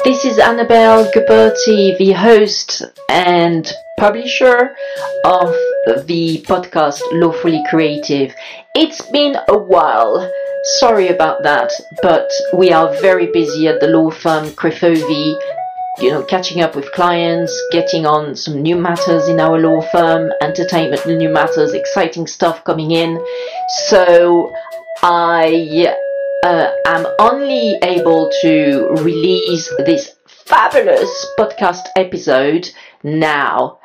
This is Annabelle Gabberti, the host and publisher of the podcast Lawfully Creative. It's been a while, sorry about that, but we are very busy at the law firm Crefovi, catching up with clients, getting on some new matters in our law firm, entertainment, new matters, exciting stuff coming in. So I am only able to release this fabulous podcast episode now.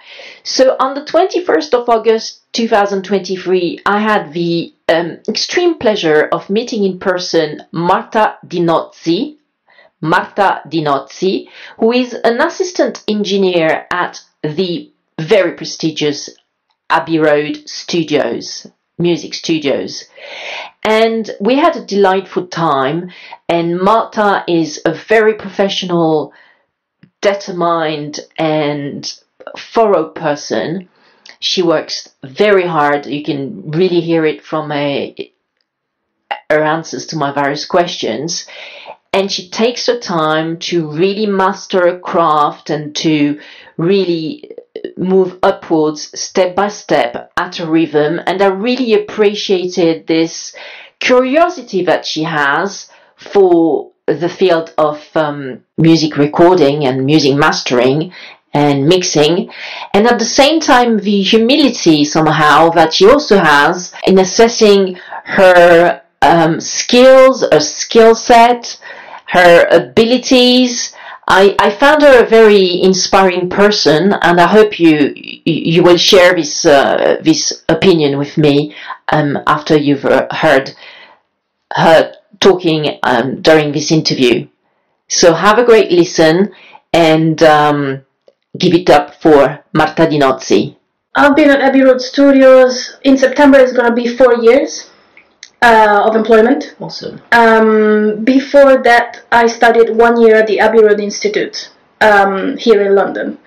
So on the 21st of August 2023, I had the extreme pleasure of meeting in person Marta di Nozzi, who is an assistant engineer at the very prestigious Abbey Road Studios, music studios. And we had a delightful time, and Marta is a very professional, determined and thorough person. She works very hard. You can really hear it from her answers to my various questions. And she takes her time to really master a craft and to really move upwards step by step at a rhythm. And I really appreciated this curiosity that she has for the field of music recording and music mastering and mixing, and at the same time the humility somehow that she also has in assessing her skills, her skill set, her abilities. I found her a very inspiring person, and I hope you will share this opinion with me after you've heard her talking during this interview. So have a great listen and give it up for Marta di Nozzi. I've been at Abbey Road Studios. In September it's going to be 4 years of employment. Awesome. Before that, I studied 1 year at the Abbey Road Institute here in London,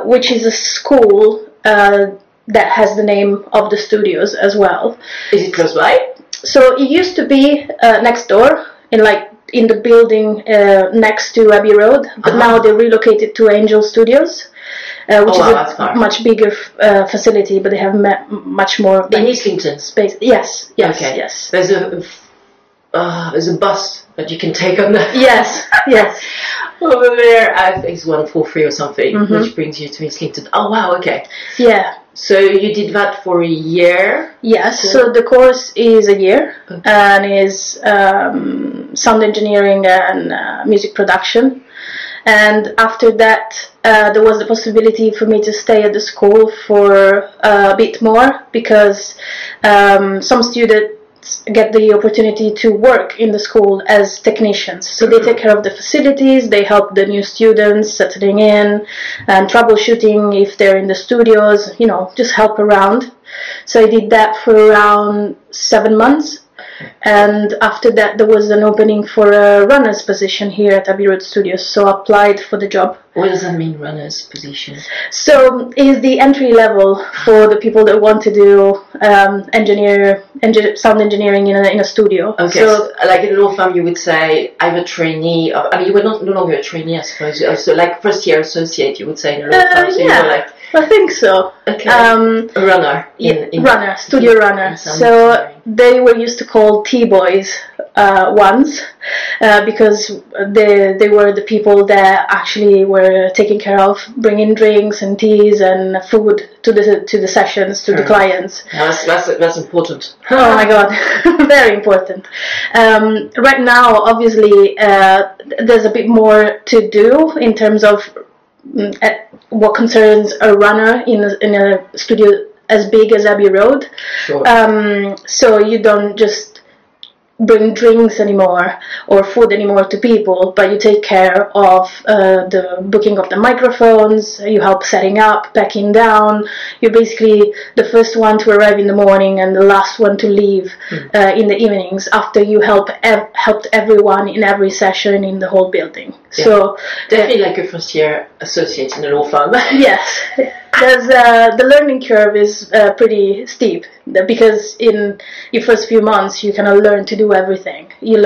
which is a school that has the name of the studios as well. Is it close by? So it used to be next door, in the building next to Abbey Road, but now they relocated to Angel Studios, which is a much bigger facility, but they have much more in Islington space. Yes. Okay. Yes. There's a bus that you can take on there. Yes. Over there, I think it's 143 or something, which brings you to Islington. Oh wow, okay. Yeah. So you did that for a year? Yes, so the course is a year, and is sound engineering and music production. And after that, there was the possibility for me to stay at the school for a bit more, because some students get the opportunity to work in the school as technicians. So they take care of the facilities, they help the new students settling in and troubleshooting if they're in the studios, just help around. So I did that for around 7 months. And after that, there was an opening for a runner's position here at Abbey Road Studios, so I applied for the job. What does that mean, runner's position? So it's the entry level for the people that want to do sound engineering in a studio. Okay, so like in a law firm, you would say I'm a trainee. You were no longer a trainee, I suppose. So like first year associate, you would say in a law firm. So yeah. You were like, I think so. Okay. A runner. Studio runner. So they were used to call T-boys once, because they were the people that actually were taking care of bringing drinks and teas and food to the sessions, to the clients. That's important. Oh my God, very important. Right now, obviously, there's a bit more to do in terms of what concerns a runner in a studio as big as Abbey Road. Sure. So you don't just bring drinks anymore or food anymore to people, but you take care of the booking of the microphones, you help setting up, packing down. You're basically the first one to arrive in the morning and the last one to leave in the evenings, after you helped everyone in every session in the whole building. Yeah. So definitely like a first year associate in a law firm. Yes. there's the learning curve is pretty steep, because in your first few months you kind of learn to do everything. You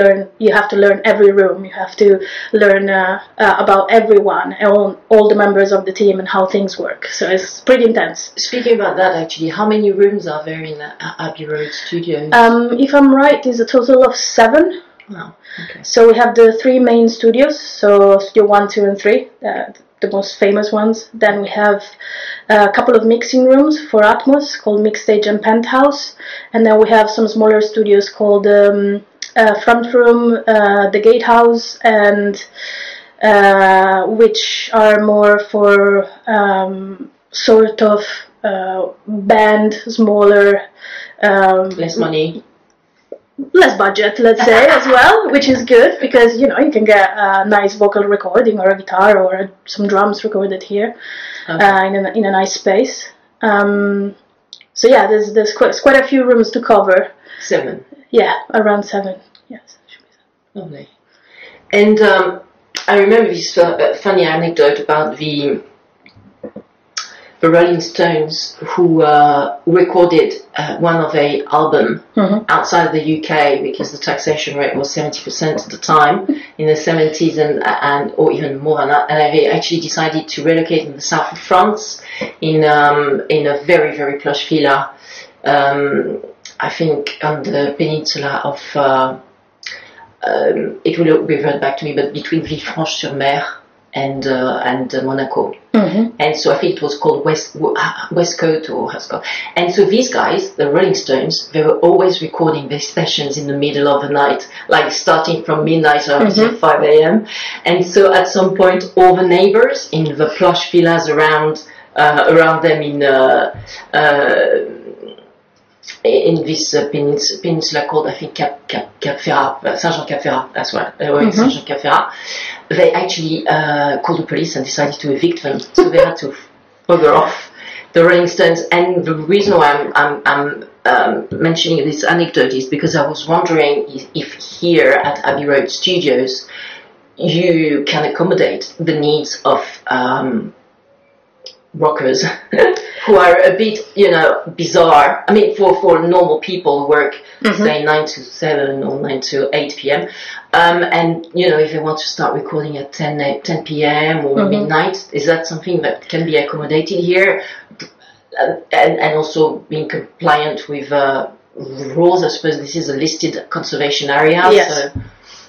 have to learn every room. You have to learn about everyone, all the members of the team, and how things work. So it's pretty intense. Speaking about that, actually, how many rooms are there in Abbey Road Studios? If I'm right, it's a total of 7. Wow. Okay. So we have the 3 main studios, so Studio 1, 2 and 3, the most famous ones. Then we have a couple of mixing rooms for Atmos called Mixstage and Penthouse. And then we have some smaller studios called Front Room, the Gatehouse, and which are more for sort of band, smaller... less money. Less budget, let's say, as well, which is good, because you can get a nice vocal recording or a guitar or some drums recorded here. Okay. In a nice space. So yeah, there's quite a few rooms to cover. 7. Yeah, around 7. Yes. Lovely. And I remember this funny anecdote about the Rolling Stones, who recorded one of their album outside of the UK, because the taxation rate was 70% at the time in the 70s, and or even more than that. And they actually decided to relocate in the south of France in a very, very plush villa, I think on the peninsula of it will revert back to me, but between Villefranche-sur-Mer and Monaco. And so I think it was called Westcote or Hasco. And so these guys, the Rolling Stones, they were always recording their sessions in the middle of the night, like starting from midnight until 5 a.m. And so at some point, all the neighbors in the plush villas around them in this peninsula called, I think, Cap Ferrat, Saint-Jean-Cap Ferrat, that's right, Saint-Jean-Cap Ferrat, they actually called the police and decided to evict them. So they had to bugger off the Rolling Stones. And the reason why I'm mentioning this anecdote is because I was wondering if here at Abbey Road Studios you can accommodate the needs of rockers who are a bit, bizarre. I mean, for normal people who work, say, 9 to 7 or 9 to 8 p.m. And, if they want to start recording at 10 p.m. or midnight, is that something that can be accommodated here? And also being compliant with rules. I suppose this is a listed conservation area. Yes. So.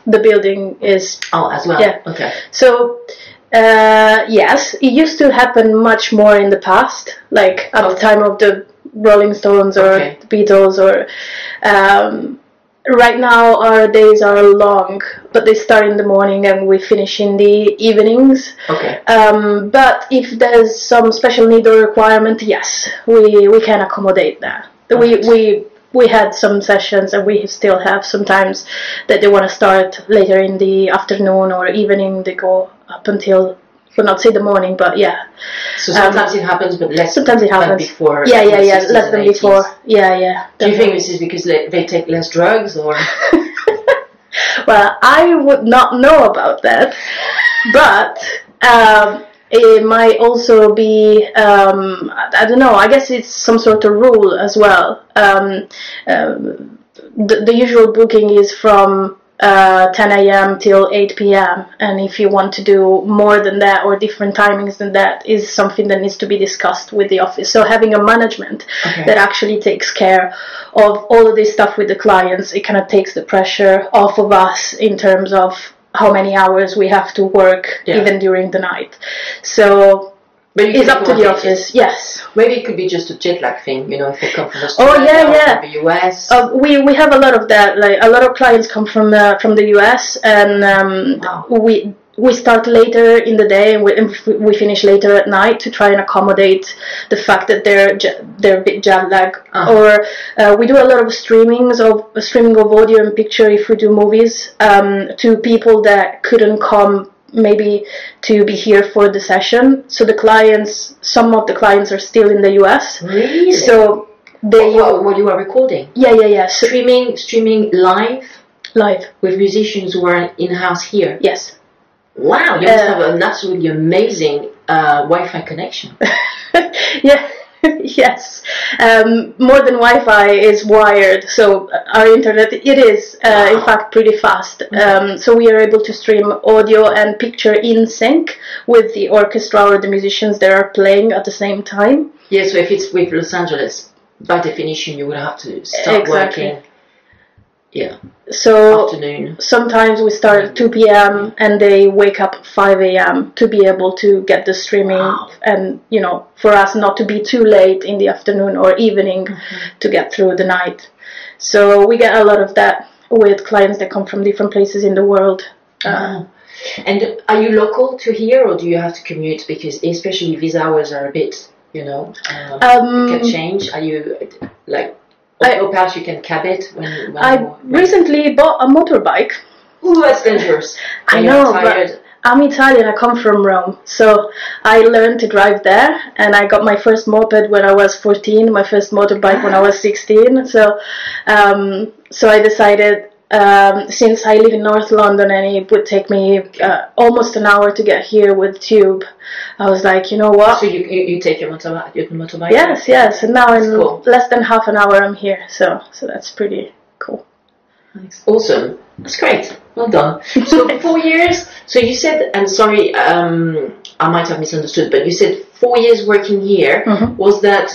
The building is... Oh, as well. Yeah. Okay. So... yes, it used to happen much more in the past, like at the time of the Rolling Stones or the Beatles, or right now our days are long, but they start in the morning and we finish in the evenings. Okay. But if there's some special need or requirement, yes, we can accommodate that. Right. We had some sessions, and we still have sometimes that they want to start later in the afternoon or evening. They go up until, well, not say the morning, but yeah. So sometimes it happens, but less. Sometimes it happens than before. Yeah, less than before. Yeah. Do you think this is because they take less drugs, or? Well, I would not know about that, but. It might also be, I don't know, I guess it's some sort of rule as well. The usual booking is from 10 a.m. till 8 p.m. And if you want to do more than that or different timings than that is something that needs to be discussed with the office. So having a management that actually takes care of all of this stuff with the clients, it kind of takes the pressure off of us in terms of how many hours we have to work even during the night. So it's up to the office. Yes. Maybe it could be just a jet lag thing, if they come from Australia or from the US. We have a lot of that. Like a lot of clients come from the US, and we start later in the day and we finish later at night to try and accommodate the fact that they're a bit jet lag. Or we do a lot of streaming of audio and picture if we do movies to people that couldn't come maybe to be here for the session. So some of the clients are still in the US. Really? So what you are recording? Yeah. So streaming live with musicians who are in-house here. Yes. Wow, you must have an absolutely amazing Wi-Fi connection. Yeah. Yes, more than Wi-Fi is wired, so our internet, it is in fact pretty fast. So we are able to stream audio and picture in sync with the orchestra or the musicians that are playing at the same time. Yeah, so if it's with Los Angeles, by definition you would have to start working. Yeah. So afternoon. Sometimes we start at 2 p.m. and they wake up at 5 a.m. to be able to get the streaming, and for us not to be too late in the afternoon or evening to get through the night. So we get a lot of that with clients that come from different places in the world. And are you local to here, or do you have to commute? Because especially these hours are a bit, can change. Are you or perhaps you can cab it when I recently bought a motorbike. Ooh, that's dangerous. I know, but I'm Italian. I come from Rome, so I learned to drive there, and I got my first moped when I was 14. My first motorbike when I was 16. So I decided, since I live in North London and it would take me almost an hour to get here with tube, I was like, you know what? So you take your motorbike? Yes, and now in less than half an hour I'm here, so that's pretty cool. That's awesome. That's great. Well done. So 4 years. So you said, and sorry, I might have misunderstood, but you said 4 years working here. Was that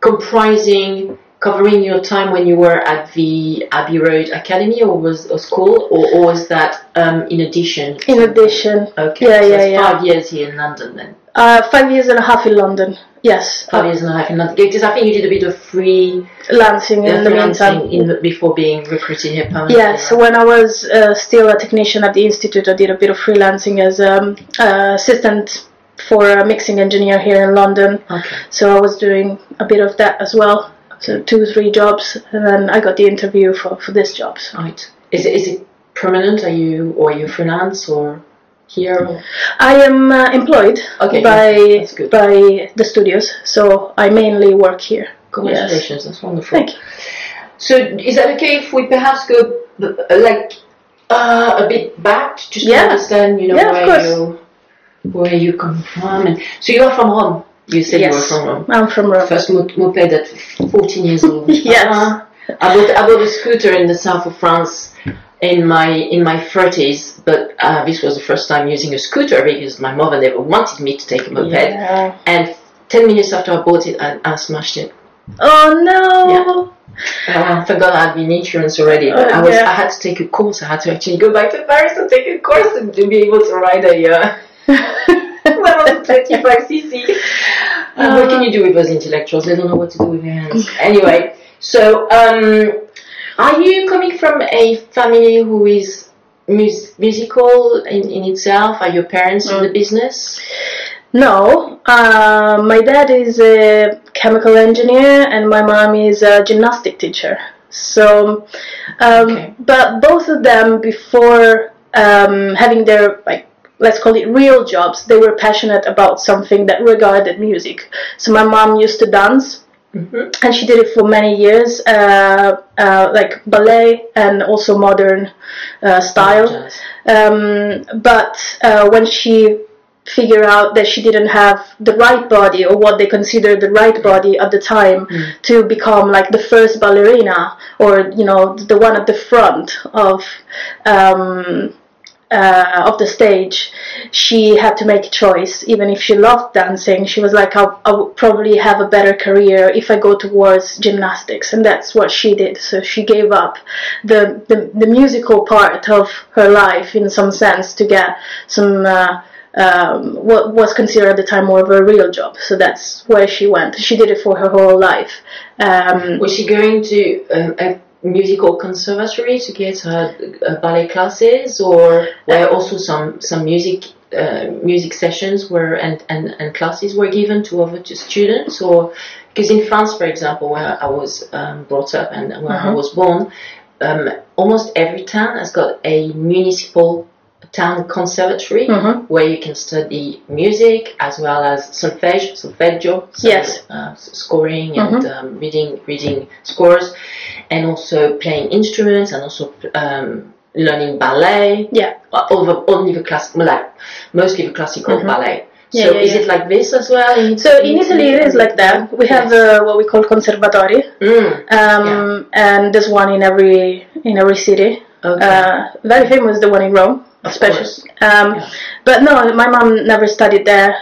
covering your time when you were at the Abbey Road Academy, or school, or was that in addition? In addition. Okay. Yeah, 5 years here in London then. 5 years and a half in London. Yes. 5 years and a half in London. Because I think you did a bit of freelancing in the meantime. Before being recruited here permanently. Yes, when I was still a technician at the Institute, I did a bit of freelancing as assistant for a mixing engineer here in London. Okay. So I was doing a bit of that as well. So 2-3 jobs, and then I got the interview for this job. So. Right. Is it permanent? Are you freelance or here? Or? I am employed by the studios, so I mainly work here. Congratulations, yes. That's wonderful. Thank you. So is that okay if we perhaps go a bit back just to understand, where you come from? And so you are from Rome. You said you were from Rome. I'm from Rome. First moped at 14 years old. Yes. I bought a scooter in the south of France in my 30s, but this was the first time using a scooter because my mother never wanted me to take a moped. Yeah. And 10 minutes after I bought it, I smashed it. Oh no! Yeah. Thank God I had the insurance already, but I had to take a course. I had to actually go back to Paris and take a course to be able to ride a 25cc. What can you do with those intellectuals? They don't know what to do with their hands. Anyway, so are you coming from a family who is musical in itself? Are your parents in the business? No, my dad is a chemical engineer and my mom is a gymnastic teacher. So, but both of them, before having their let's call it real jobs, they were passionate about something that regarded music. So my mom used to dance, and she did it for many years, like ballet and also modern style. But when she figured out that she didn't have the right body, or what they considered the right body at the time, to become like the first ballerina, or the one at the front of the stage, she had to make a choice. Even if she loved dancing, she was like, I would probably have a better career if I go towards gymnastics, and that's what she did. So she gave up the musical part of her life in some sense to get some what was considered at the time more of a real job. So that's where she went. She did it for her whole life. Was she going to a musical conservatory to get her ballet classes, or were also some music sessions and classes were given to other students? Or because in France, for example, where I was brought up and where I was born, almost every town has got a municipal town conservatory where you can study music as well as solfeggio, scoring and reading scores, and also playing instruments, and also learning ballet. Mostly the classical ballet. So is it like this as well? So in Italy it is like that. We have what we call conservatori, and there's one in every city. Okay. Very famous, the one in Rome, especially. But no, my mom never studied there.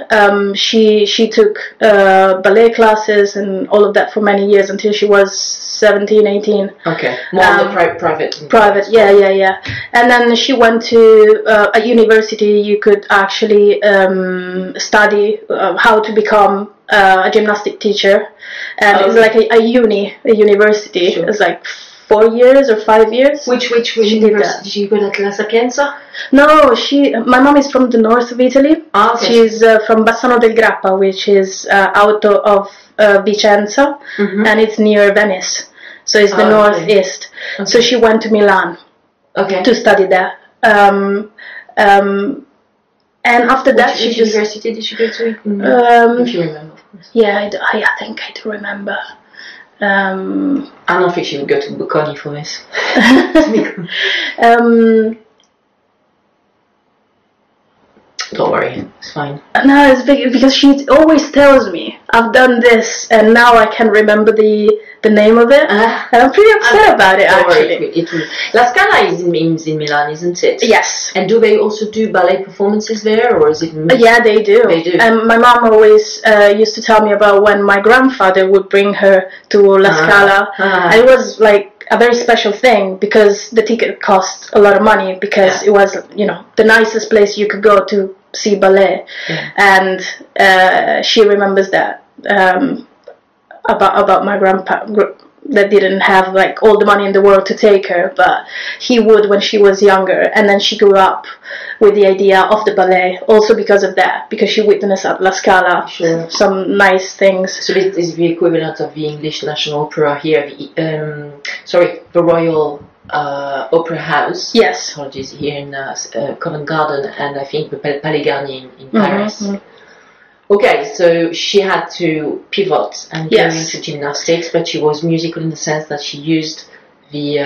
She took ballet classes and all of that for many years until she was 17, 18. Okay, more on the private. Private, yeah. And then she went to a university. You could actually study how to become a gymnastic teacher, and it's like a university. Sure. It's like 4 years or 5 years. Which university did you go at La Sapienza? No, my mom is from the north of Italy. Okay. She's from Bassano del Grappa, which is out of Vicenza, and it's near Venice. So it's the northeast. Okay. So she went to Milan to study there. And after that, which university did she go to? If you remember, of course. Yeah, I think I do remember. I don't think she would go to Bocconi for this. Don't worry, it's fine. No, it's because she always tells me, I've done this, and now I can remember the name of it. And I'm pretty upset about it, actually. La Scala is in Milan, isn't it? Yes. And do they also do ballet performances there, or is it... Yeah, they do. They do. And my mom always used to tell me about when my grandfather would bring her to La Scala. And it was like a very special thing, because the ticket cost a lot of money, because it was, the nicest place you could go to see ballet. And she remembers that about my grandpa, that didn't have like all the money in the world to take her, but he would when she was younger, and then she grew up with the idea of the ballet also because of that, because she witnessed at La Scala some nice things. So it is the equivalent of the English National Opera here, the Royal Opera House. Yes. Apologies, here in Covent Garden, and I think the Palais Garnier in Paris. Okay, so she had to pivot and go into gymnastics, but she was musical in the sense that she used the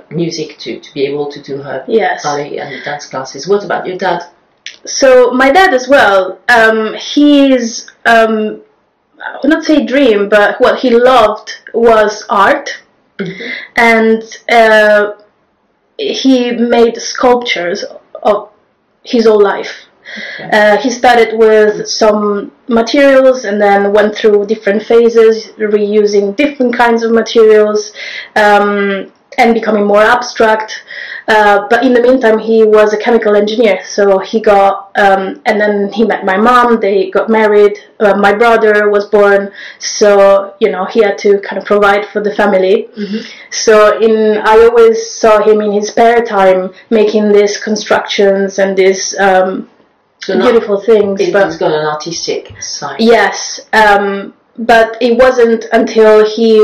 music to be able to do her ballet and dance classes. What about your dad? So my dad as well, his, I would not say dream, but what he loved was art. And he made sculptures of his whole life. Okay. He started with some materials and then went through different phases, reusing different kinds of materials, and becoming more abstract. But in the meantime, he was a chemical engineer, so he got, and then he met my mom, they got married, my brother was born, so, he had to kind of provide for the family. So I always saw him in his spare time making these constructions and these beautiful things. He's got an artistic side. Yes. But it wasn't until he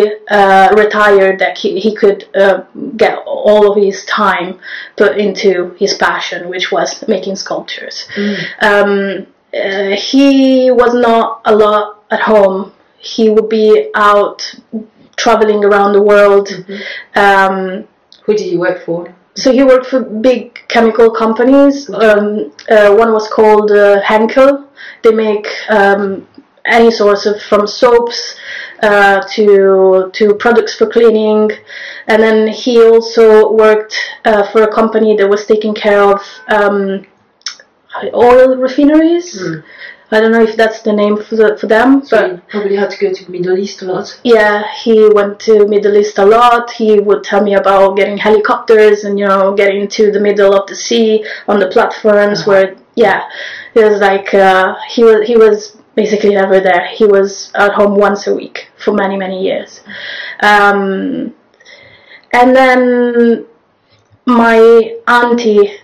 retired that he could get all of his time put into his passion, which was making sculptures. He was not a lot at home. He would be out traveling around the world. Who did he work for? So he worked for big chemical companies. One was called Henkel. They make any sorts of, from soaps to products for cleaning. And then he also worked for a company that was taking care of oil refineries. I don't know if that's the name for them. So he probably had to go to the Middle East a lot. Yeah, he went to Middle East a lot. He would tell me about getting helicopters and, getting to the middle of the sea on the platforms where, it was like, he was basically never there. He was at home once a week for many, many years. And then my auntie,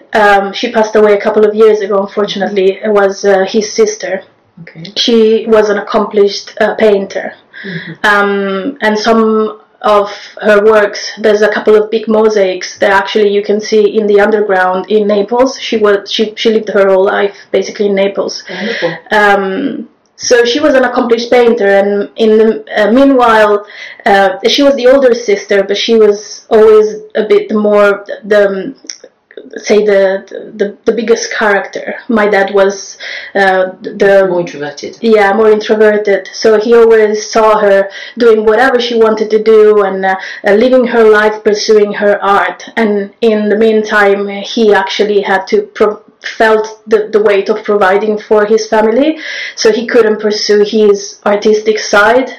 she passed away a couple of years ago, unfortunately. It was his sister. Okay. She was an accomplished painter. And some of her works, there's a couple of big mosaics that actually you can see in the underground in Naples. She lived her whole life basically in Naples. Wonderful. So she was an accomplished painter, and in the meanwhile, she was the older sister, but she was always a bit more say the biggest character. My dad was the more introverted. Yeah, more introverted. So he always saw her doing whatever she wanted to do and living her life, pursuing her art. And in the meantime, he actually had to felt the weight of providing for his family, so he couldn't pursue his artistic side.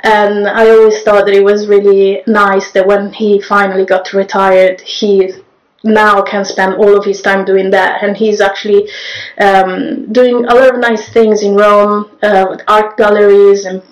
And I always thought that it was really nice that when he finally got retired, he now can spend all of his time doing that, and he's actually doing a lot of nice things in Rome, with art galleries and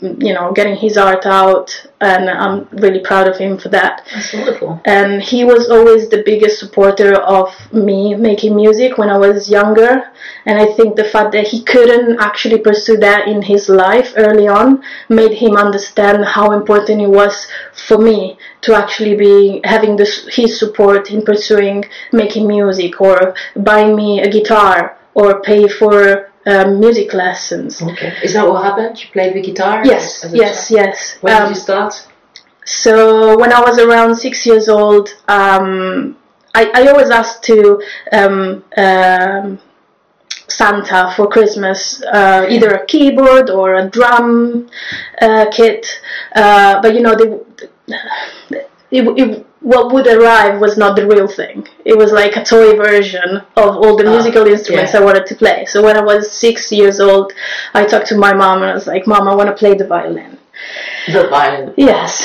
getting his art out, and I'm really proud of him for that. That's wonderful. And he was always the biggest supporter of me making music when I was younger, and I think the fact that he couldn't actually pursue that in his life early on made him understand how important it was for me to actually be having his support in pursuing making music, or buying me a guitar, or pay for music lessons. Okay. Is that what happened? You played the guitar? Yes, yes. When did you start? So when I was around 6 years old, I always asked to Santa for Christmas either a keyboard or a drum kit, but what would arrive was not the real thing. It was like a toy version of all the musical instruments I wanted to play. So when I was 6 years old, I talked to my mom and I was like, "Mom, I want to play the violin." The violin? Yes.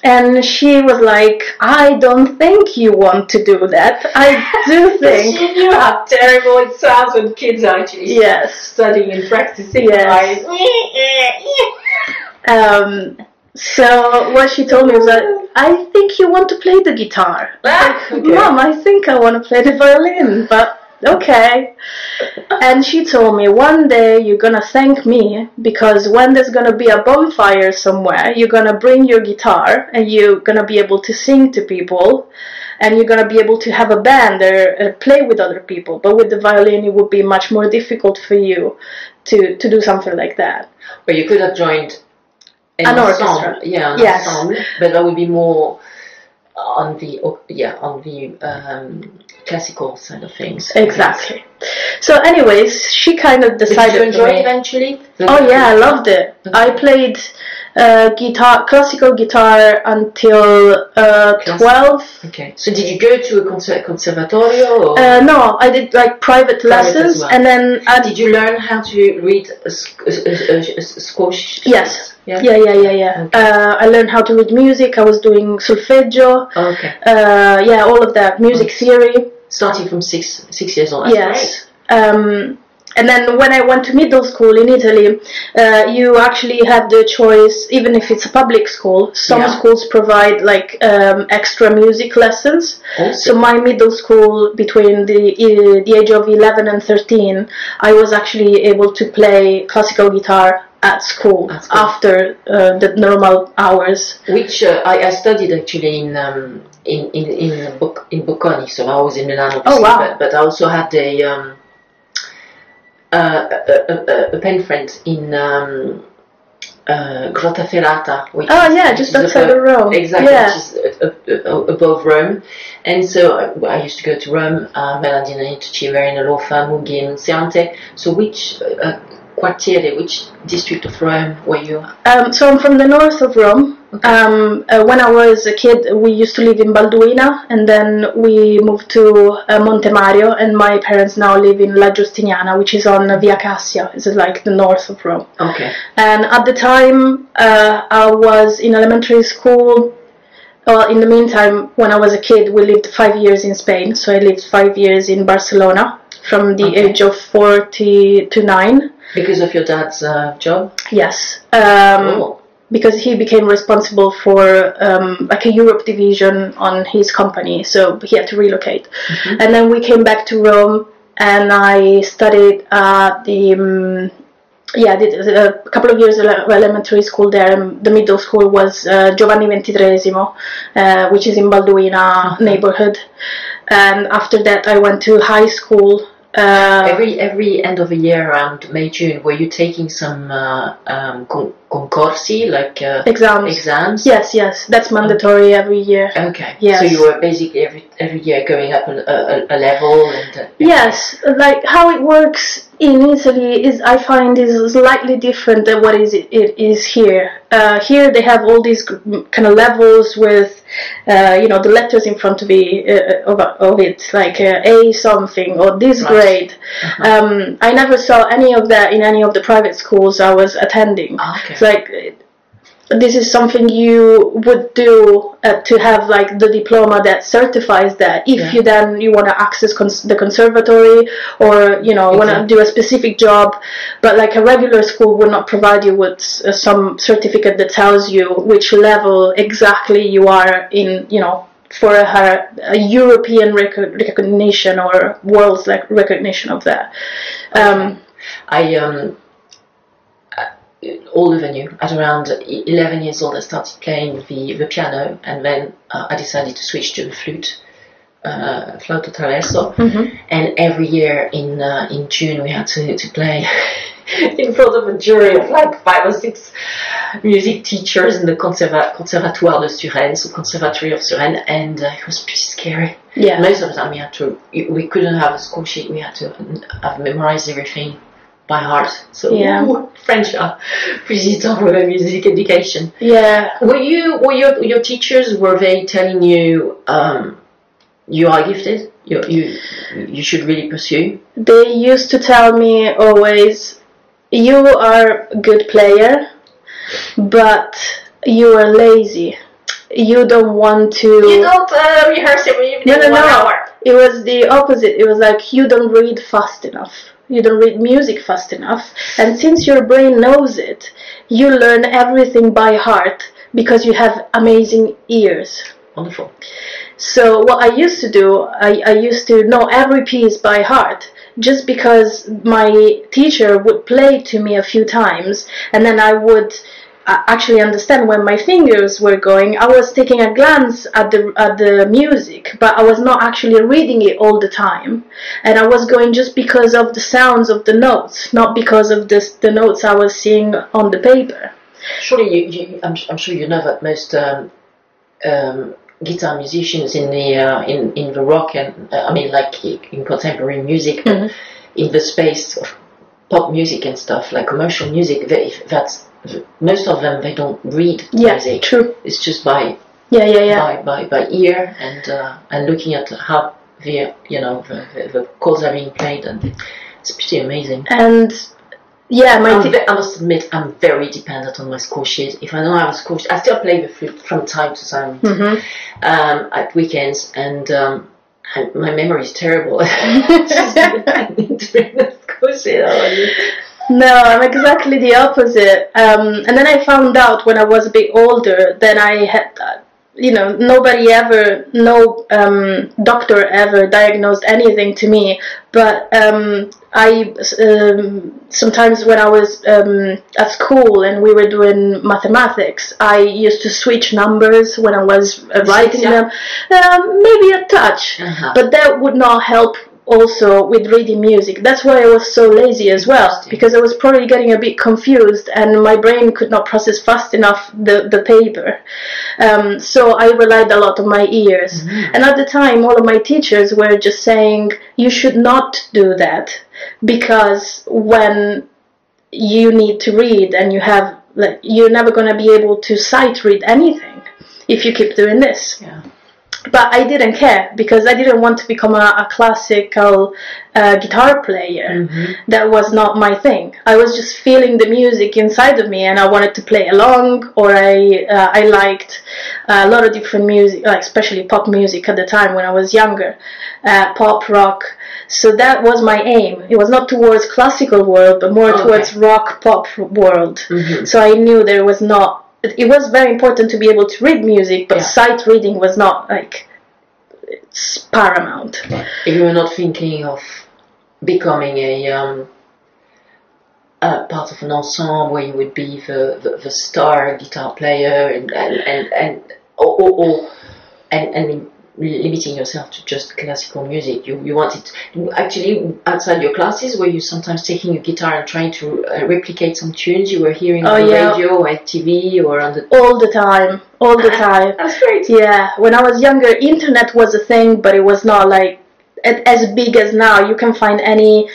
And she was like, "I don't think you want to do that. I do think..." She knew how terrible it sounds when kids are actually studying and practicing. Yes. So what she told me was that, "I think you want to play the guitar." Okay. "Mom, I think I want to play the violin, but okay." And she told me, "One day you're gonna thank me, because when there's gonna be a bonfire somewhere, you're gonna bring your guitar and you're gonna be able to sing to people, and you're gonna be able to have a band or play with other people. But with the violin, it would be much more difficult for you to do something like that." Well, you could have joined an orchestra. Ensemble, but that would be more on the classical side of things. Exactly. So anyways, she kind of decided. Did you enjoy it eventually? Oh yeah, I loved it. I played classical guitar until 12. Okay. So did you go to a conservatorio? Or? No, I did like private lessons, well. And then did you learn how to read a score sheet? Yes. Yeah. Okay. I learned how to read music. I was doing solfeggio. Okay. All of that music theory. Starting from 6 years old. That's yes. Right. And then when I went to middle school in Italy, you actually have the choice, even if it's a public school, some schools provide like extra music lessons. So my middle school, between the age of 11 and 13, I was actually able to play classical guitar at school after the normal hours. Which I studied actually in Bocconi, so I was in Milan, obviously, but I also had a pen friend in Grottaferrata, which just outside of Rome. Exactly, which is above Rome. And so I used to go to Rome, Marta di Nozzi, Loffa, Mughi, Nunziante. So which quartiere, which district of Rome were you? So I'm from the north of Rome. Okay. When I was a kid, we used to live in Balduina, and then we moved to Monte Mario, and my parents now live in La Giustiniana, which is on Via Cassia. It's like the north of Rome. Okay. And at the time, I was in elementary school. Well, in the meantime, when I was a kid, we lived 5 years in Spain. So I lived 5 years in Barcelona from the age of 4 to 9. Because of your dad's job? Yes. Because he became responsible for like a Europe division on his company, so he had to relocate. Mm-hmm. And then we came back to Rome, and I studied at did a couple of years of elementary school there. And the middle school was Giovanni XXIII, which is in Balduina neighborhood. And after that, I went to high school Every end of the year around May, June, were you taking some concorsi, like exams? Yes, that's mandatory every year. Okay. Yes. So you were basically every year going up a level and. Yes, like how it works in Italy I find is slightly different than what it is here. Here they have all these kind of levels with, the letters in front of it, like A something or this grade. Uh-huh. I never saw any of that in any of the private schools I was attending. Okay. It's like, this is something you would do to have like the diploma that certifies that. If you want to access the conservatory, or want to do a specific job, but like a regular school would not provide you with some certificate that tells you which level exactly you are in, for a European recognition or world's recognition of that. Older than you, at around 11 years old, I started playing the piano, and then I decided to switch to the flute, flauto traverso. Mm-hmm. And every year in June we had to play in front of a jury of like 5 or 6 music teachers in the Conservatoire de Suresnes, so Conservatory of Suresnes, and it was pretty scary. Yeah. Most of the time we couldn't have a score sheet, we had to have memorized everything by heart. So French are pretty tough with their music education. Yeah. Were your teachers, were they telling you you are gifted? You should really pursue? They used to tell me always, you are a good player, but you are lazy. You don't want to. You don't rehearse every evening. No. 1 hour. It was the opposite. It was like, you don't read fast enough. You don't read music fast enough. And since your brain knows it, you learn everything by heart because you have amazing ears. Wonderful. So what I used to do, I used to know every piece by heart, just because my teacher would play to me a few times, and then I would actually understand where my fingers were going. I was taking a glance at the music, but I was not actually reading it all the time, and I was going just because of the sounds of the notes, not because of the notes I was seeing on the paper. Surely I'm sure you know that most guitar musicians in the rock and like in contemporary music, but in the space of pop music and stuff, like commercial music, most of them, they don't read music. True. It's just by ear and looking at how the chords are being played, and it's pretty amazing. And I must admit, I'm very dependent on my score sheet. If I don't have a score sheet, I still play the flute from time to time at weekends, and my memory is terrible. I need to bring the score sheet out. No, I'm exactly the opposite. And then I found out when I was a bit older that I had, no doctor ever diagnosed anything to me. But I sometimes when I was at school and we were doing mathematics, I used to switch numbers when I was writing them. Maybe a touch, but that would not help. Also with reading music. That's why I was so lazy as well, because I was probably getting a bit confused and my brain could not process fast enough the paper. So I relied a lot on my ears. And at the time, all of my teachers were just saying, you should not do that, because when you need to read and you're never going to be able to sight read anything if you keep doing this. Yeah. But I didn't care, because I didn't want to become a classical guitar player. That was not my thing. I was just feeling the music inside of me, and I wanted to play along. Or I liked a lot of different music, like especially pop music at the time when I was younger, pop, rock. So that was my aim. It was not towards classical world, but more towards rock, pop world. So I knew there was not. It was very important to be able to read music, but sight reading was not it's paramount. You were not thinking of becoming a part of an ensemble where you would be the star guitar player and limiting yourself to just classical music. You wanted actually outside your classes, were you sometimes taking a guitar and trying to replicate some tunes you were hearing on the radio or at TV or on the... All the time. That's great. Yeah, when I was younger, internet was a thing, but it was not like as big as now. You can find any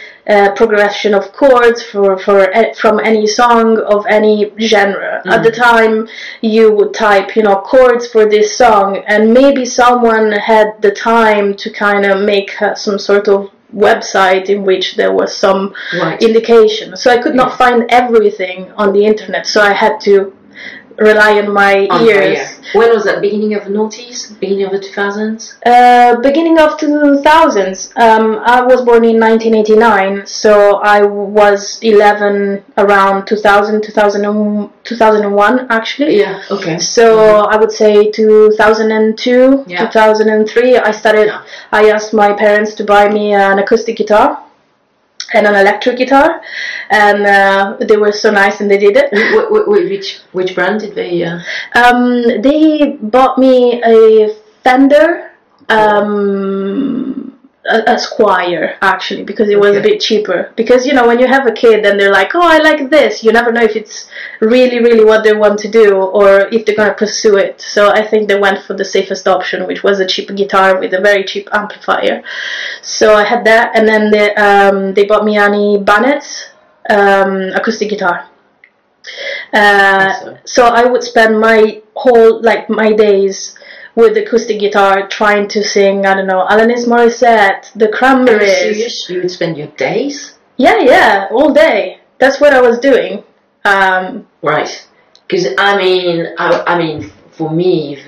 progression of chords from any song of any genre. At the time, you would type, chords for this song, and maybe someone had the time to kind of make some sort of website in which there was some indication. So I could not find everything on the internet, so I had to rely on my ears. When was that? Beginning of the noughties? Beginning of the 2000s? Beginning of 2000s. I was born in 1989, so I was 11 around 2001 actually. Yeah, okay. So I would say 2002, 2003, I asked my parents to buy me an acoustic guitar and an electric guitar, and they were so nice and they did it. Which brand did they? They bought me a Fender, a Squire actually, because it was a bit cheaper. Because when you have a kid and they're like, oh, I like this, you never know if it's really what they want to do or if they're gonna pursue it. So I think they went for the safest option, which was a cheap guitar with a very cheap amplifier. So I had that, and then they bought me Annie Bennett's acoustic guitar. So I would spend my days with acoustic guitar trying to sing, I don't know, Alanis Morissette, The Cranberries. Are you serious? You would spend your days? Yeah, all day. That's what I was doing. Right. Because I mean, for me,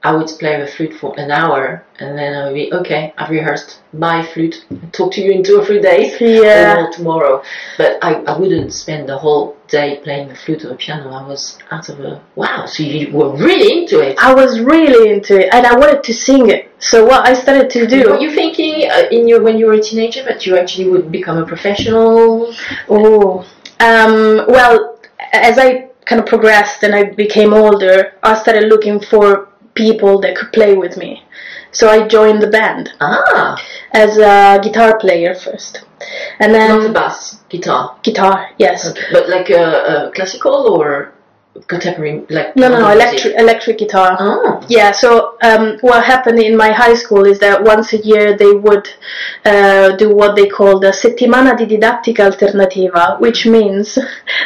I would play the flute for an hour, and then I would be okay. I've rehearsed my flute. I'll talk to you in 2 or 3 days. Or tomorrow. But I wouldn't spend the whole day playing the flute or the piano. I was out of a wow. So you were really into it. I was really into it, and I wanted to sing it. So what I started to do. Were you thinking when you were a teenager that you actually would become a professional? Oh, well, as I kind of progressed and I became older, I started looking for people that could play with me. So I joined the band as a guitar player first, and then not a bass, guitar. Guitar, yes. Okay. But like a classical or contemporary, like no, electric guitar. Oh. Yeah. So what happened in my high school is that once a year they would do what they call the settimana di didattica alternativa, which means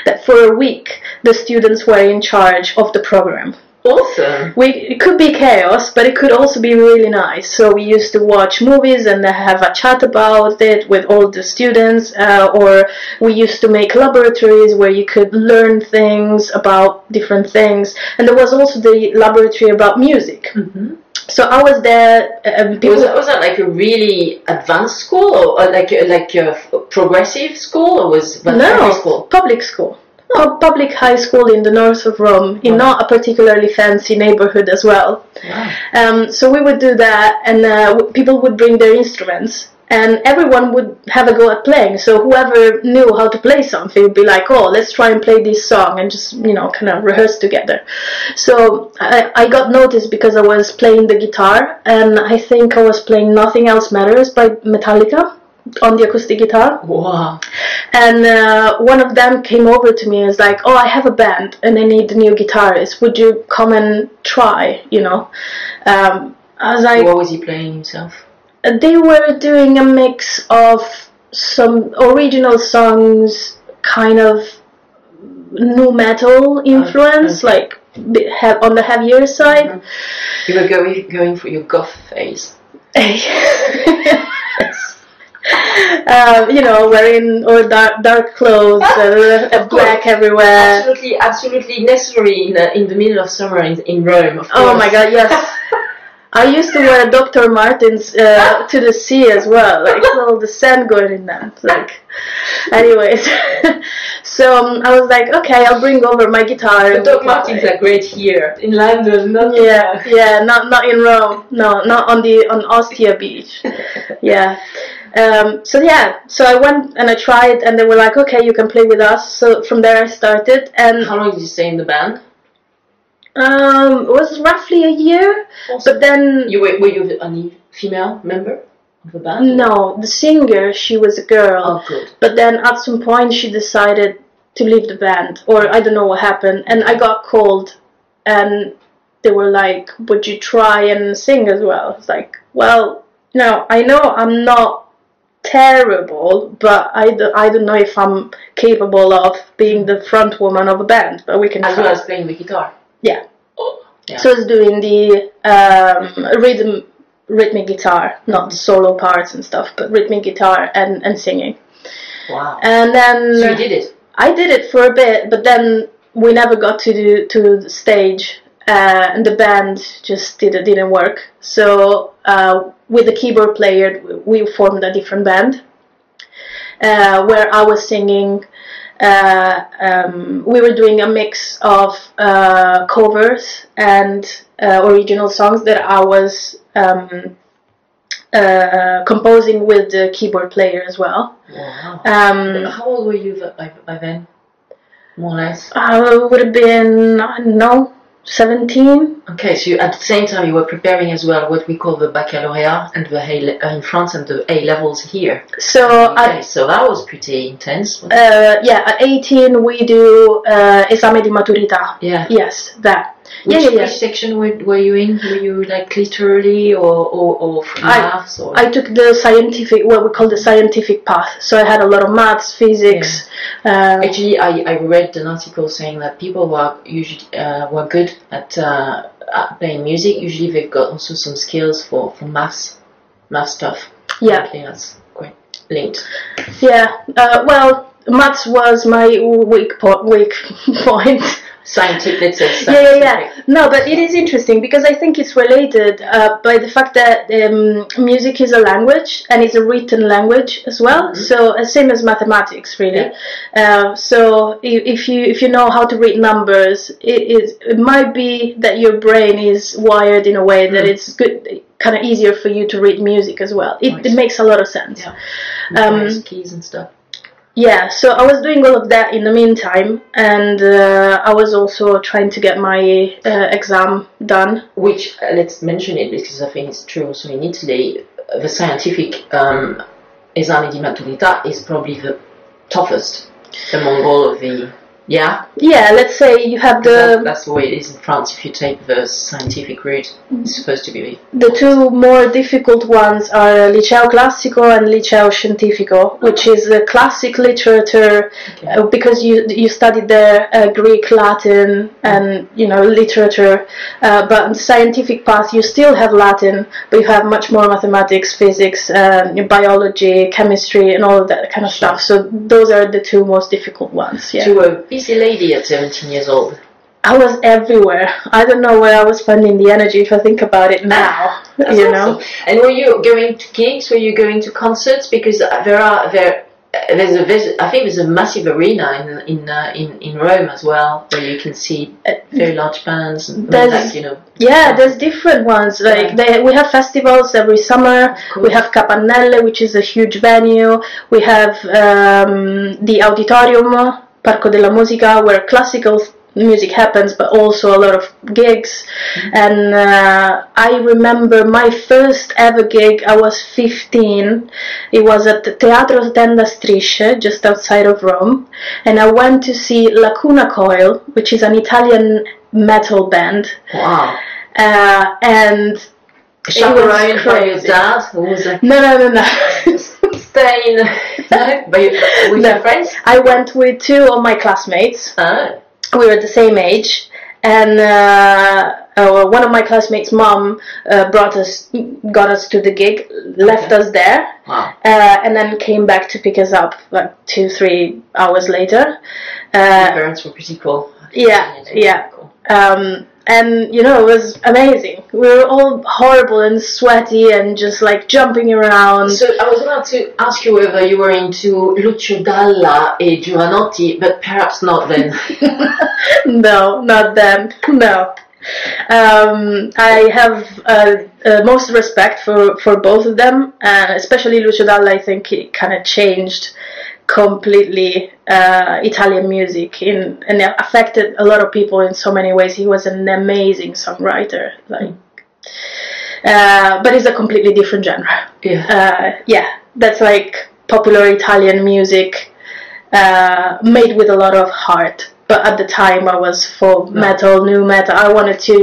that for a week the students were in charge of the program. Awesome. It could be chaos, but it could also be really nice. So we used to watch movies and have a chat about it with all the students, or we used to make laboratories where you could learn things about different things. And there was also the laboratory about music. Mm-hmm. So I was there. Was that like a really advanced school, or like a progressive school, or was that public school? Public school. Public high school in the north of Rome, in not a particularly fancy neighborhood as well. Wow. So we would do that, and people would bring their instruments, and everyone would have a go at playing. So whoever knew how to play something would be like, oh, let's try and play this song, and just, kind of rehearse together. So I got noticed because I was playing the guitar, and I think I was playing Nothing Else Matters by Metallica on the acoustic guitar. Wow. And one of them came over to me and was like, oh, I have a band and I need a new guitarist. Would you come and try, I was like... What was he playing himself? They were doing a mix of some original songs, kind of nu metal influence, like on the heavier side. Mm-hmm. You were going for your goth phase. Wearing all dark clothes, black everywhere. Absolutely necessary in the middle of summer in Rome. Of course. Oh my God, yes. I used to wear Dr. Martens to the sea as well, like all the sand going in them. Anyways. So I was like, okay, I'll bring over my guitar. But Dr. Martens are great here in London, not not in Rome. No, not on Ostia Beach. Yeah. So I went and I tried, and they were like, okay, you can play with us. So from there I started. And how long did you stay in the band? It was roughly a year, Awesome. but then Were you the only female member of the band? no, the singer, she was a girl. Oh, good. But then at some point she decided to leave the band, or I don't know what happened, and I got called, and they were like, "Would you try and sing as well?" It's like, well, no, I know I'm not terrible, but I don't know if I'm capable of being the front woman of a band, but we can As try. well as playing the guitar. Yeah. Oh, yeah. So I was doing the rhythmic guitar, not solo parts and stuff, but rhythmic guitar and singing. Wow. And then So you did it? I did it for a bit, but then we never got to the stage, and the band just didn't work. So with the keyboard player, we formed a different band where I was singing. We were doing a mix of covers and original songs that I was composing with the keyboard player as well. Wow. How old were you by then? More or less? I would have been, I don't know, 17. Okay, so at the same time you were preparing as well what we call the baccalaureate and the in France and the A levels here. So Okay, so that was pretty intense. yeah, at 18 we do esame di maturità. Yeah. Yes, that. Which section were you in? Were you like literally or maths? Or? I took the scientific, what we call the scientific path. So I had a lot of maths, physics. Yeah. Actually, I read an article saying that people who are usually were good at playing music. Usually, they've got also some skills for math stuff. Yeah, I think that's quite linked. Yeah. Well, maths was my weak point. Scientific, let's say. Scientific. No, but it is interesting because I think it's related by the fact that music is a language and it's a written language as well. Mm-hmm. So same as mathematics, really. Yeah. So if you know how to read numbers, it might be that your brain is wired in a way that it's good, kind of easier for you to read music as well. It makes a lot of sense. Yeah. Keys and stuff. Yeah, so I was doing all of that in the meantime, and I was also trying to get my exam done. Which, let's mention it because I think it's true also in Italy, the scientific esame di maturità is probably the toughest among all of the... Yeah? Yeah, let's say you have that's the way it is in France. If you take the scientific route, it's supposed to be... The two more difficult ones are Liceo Classico and Liceo Scientifico, which is the classic literature, because you studied there Greek, Latin, and, literature, but in scientific path you still have Latin, but you have much more mathematics, physics, biology, chemistry, and all of that kind of stuff. So those are the two most difficult ones, yeah. So you were a busy lady at 17 years old. I was everywhere. I don't know where I was finding the energy if I think about it now. That's awesome. And were you going to gigs? Were you going to concerts? Because I think there's a massive arena in Rome as well, where you can see very large bands. There's different ones. We have festivals every summer. We have Capannelle, which is a huge venue. We have the Auditorium, Parco della Musica, where classical music happens, but also a lot of gigs. And I remember my first ever gig. I was 15. It was at the Teatro Tenda Strisce, just outside of Rome, and I went to see Lacuna Coil, which is an Italian metal band. Wow. And chaperoned by your dad? Or was it? No. Staying with your friends? I went with two of my classmates. We were the same age, and one of my classmates' mom got us to the gig, left us there, and then came back to pick us up like 2-3 hours later. Your parents were pretty cool. Yeah. Cool. And it was amazing. We were all horrible and sweaty and just like jumping around. So I was about to ask you whether you were into Lucio Dalla e Giovanotti, but perhaps not then. No, not then. No. I have most respect for both of them, especially Lucio Dalla. I think it kind of changed completely Italian music, and it affected a lot of people in so many ways. He was an amazing songwriter, like, but it's a completely different genre. That's like popular Italian music made with a lot of heart. But at the time I was full metal, new metal. I wanted to,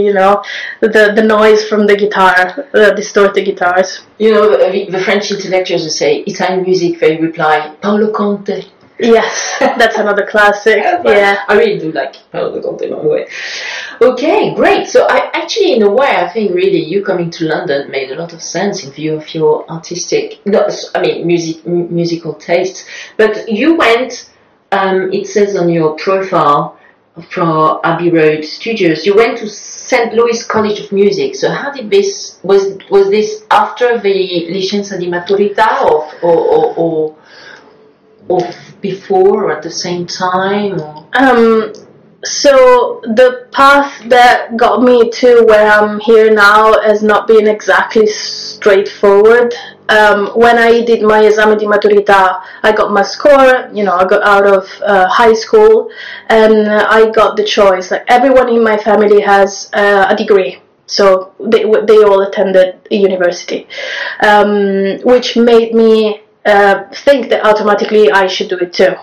the noise from the guitar, the distorted guitars. The French intellectuals who say Italian music, they reply Paolo Conte. Yes, that's another classic. Yeah, I really do like Paolo Conte, by the way. Okay, great. So in a way, I think really you coming to London made a lot of sense in view of your musical tastes. But you went. It says on your profile for Abbey Road Studios, you went to St. Louis College of Music. So how did this, was this after the licenza di maturità or before or at the same time? So the path that got me to where I'm here now has not been exactly straightforward. When I did my esame di maturità, I got my score, I got out of high school, and I got the choice. Like, everyone in my family has a degree, so they all attended university, which made me think that automatically I should do it too.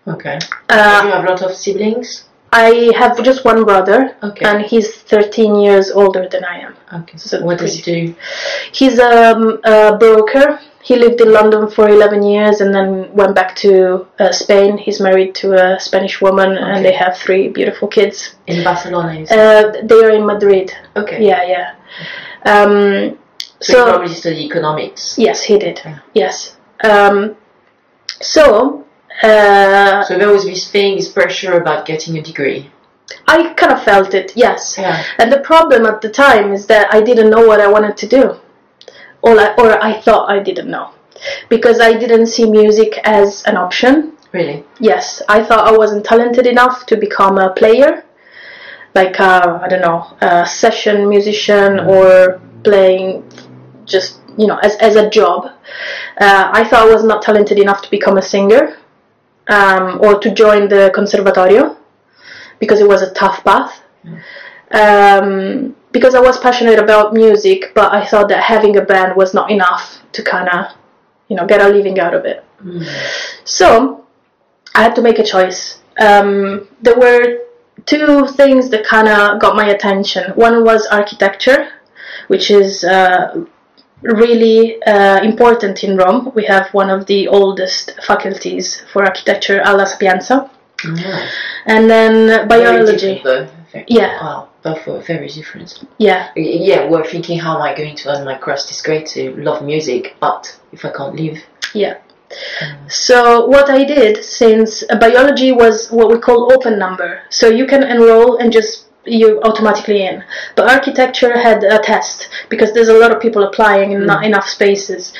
Okay. Do you have a lot of siblings? I have just one brother, and he's 13 years older than I am. Okay. So what does he do? He's a broker. He lived in London for 11 years and then went back to Spain. He's married to a Spanish woman, and they have 3 beautiful kids. In Barcelona, you said? They are in Madrid. Okay. Yeah. So he probably studied economics. Yes, he did. Yeah. Yes. So there was this pressure about getting a degree. I kind of felt it, yes. Yeah. And the problem at the time is that I didn't know what I wanted to do. Or I thought I didn't know. Because I didn't see music as an option. Really? Yes. I thought I wasn't talented enough to become a player. Like, a session musician or playing just, as a job. I thought I was not talented enough to become a singer. Or to join the conservatorio, because it was a tough path. Because I was passionate about music, but I thought that having a band was not enough to kind of, get a living out of it. So I had to make a choice. There were 2 things that kind of got my attention. One was architecture, which is really important in Rome. We have one of the oldest faculties for architecture alla Sapienza. And then biology. Very different, though. Yeah. Wow, both were very different. Yeah. Yeah, we're thinking, how am I going to earn my crust? It's great to love music, but if I can't live. Yeah. So what I did, since biology was what we call open number, so you can enroll and you're automatically in. But architecture had a test, because there's a lot of people applying and not enough spaces.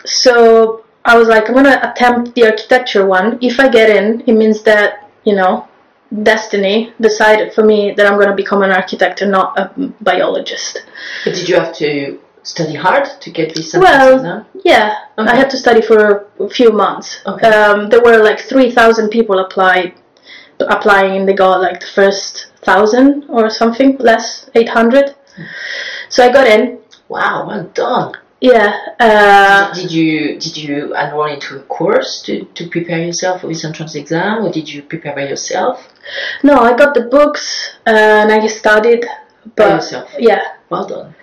So I was like, I'm going to attempt the architecture one. If I get in, it means that, destiny decided for me that I'm going to become an architect and not a biologist. But did you have to study hard to get this? Well, yeah. Okay. I had to study for a few months. Okay. There were like 3,000 people applying, and they got like the first 1,000 or something, less, 800. So I got in. Wow, well done. Yeah. Did you enroll into a course to prepare yourself for this entrance exam, or did you prepare by yourself? No, I got the books and I studied. By yourself? Yeah. Well done.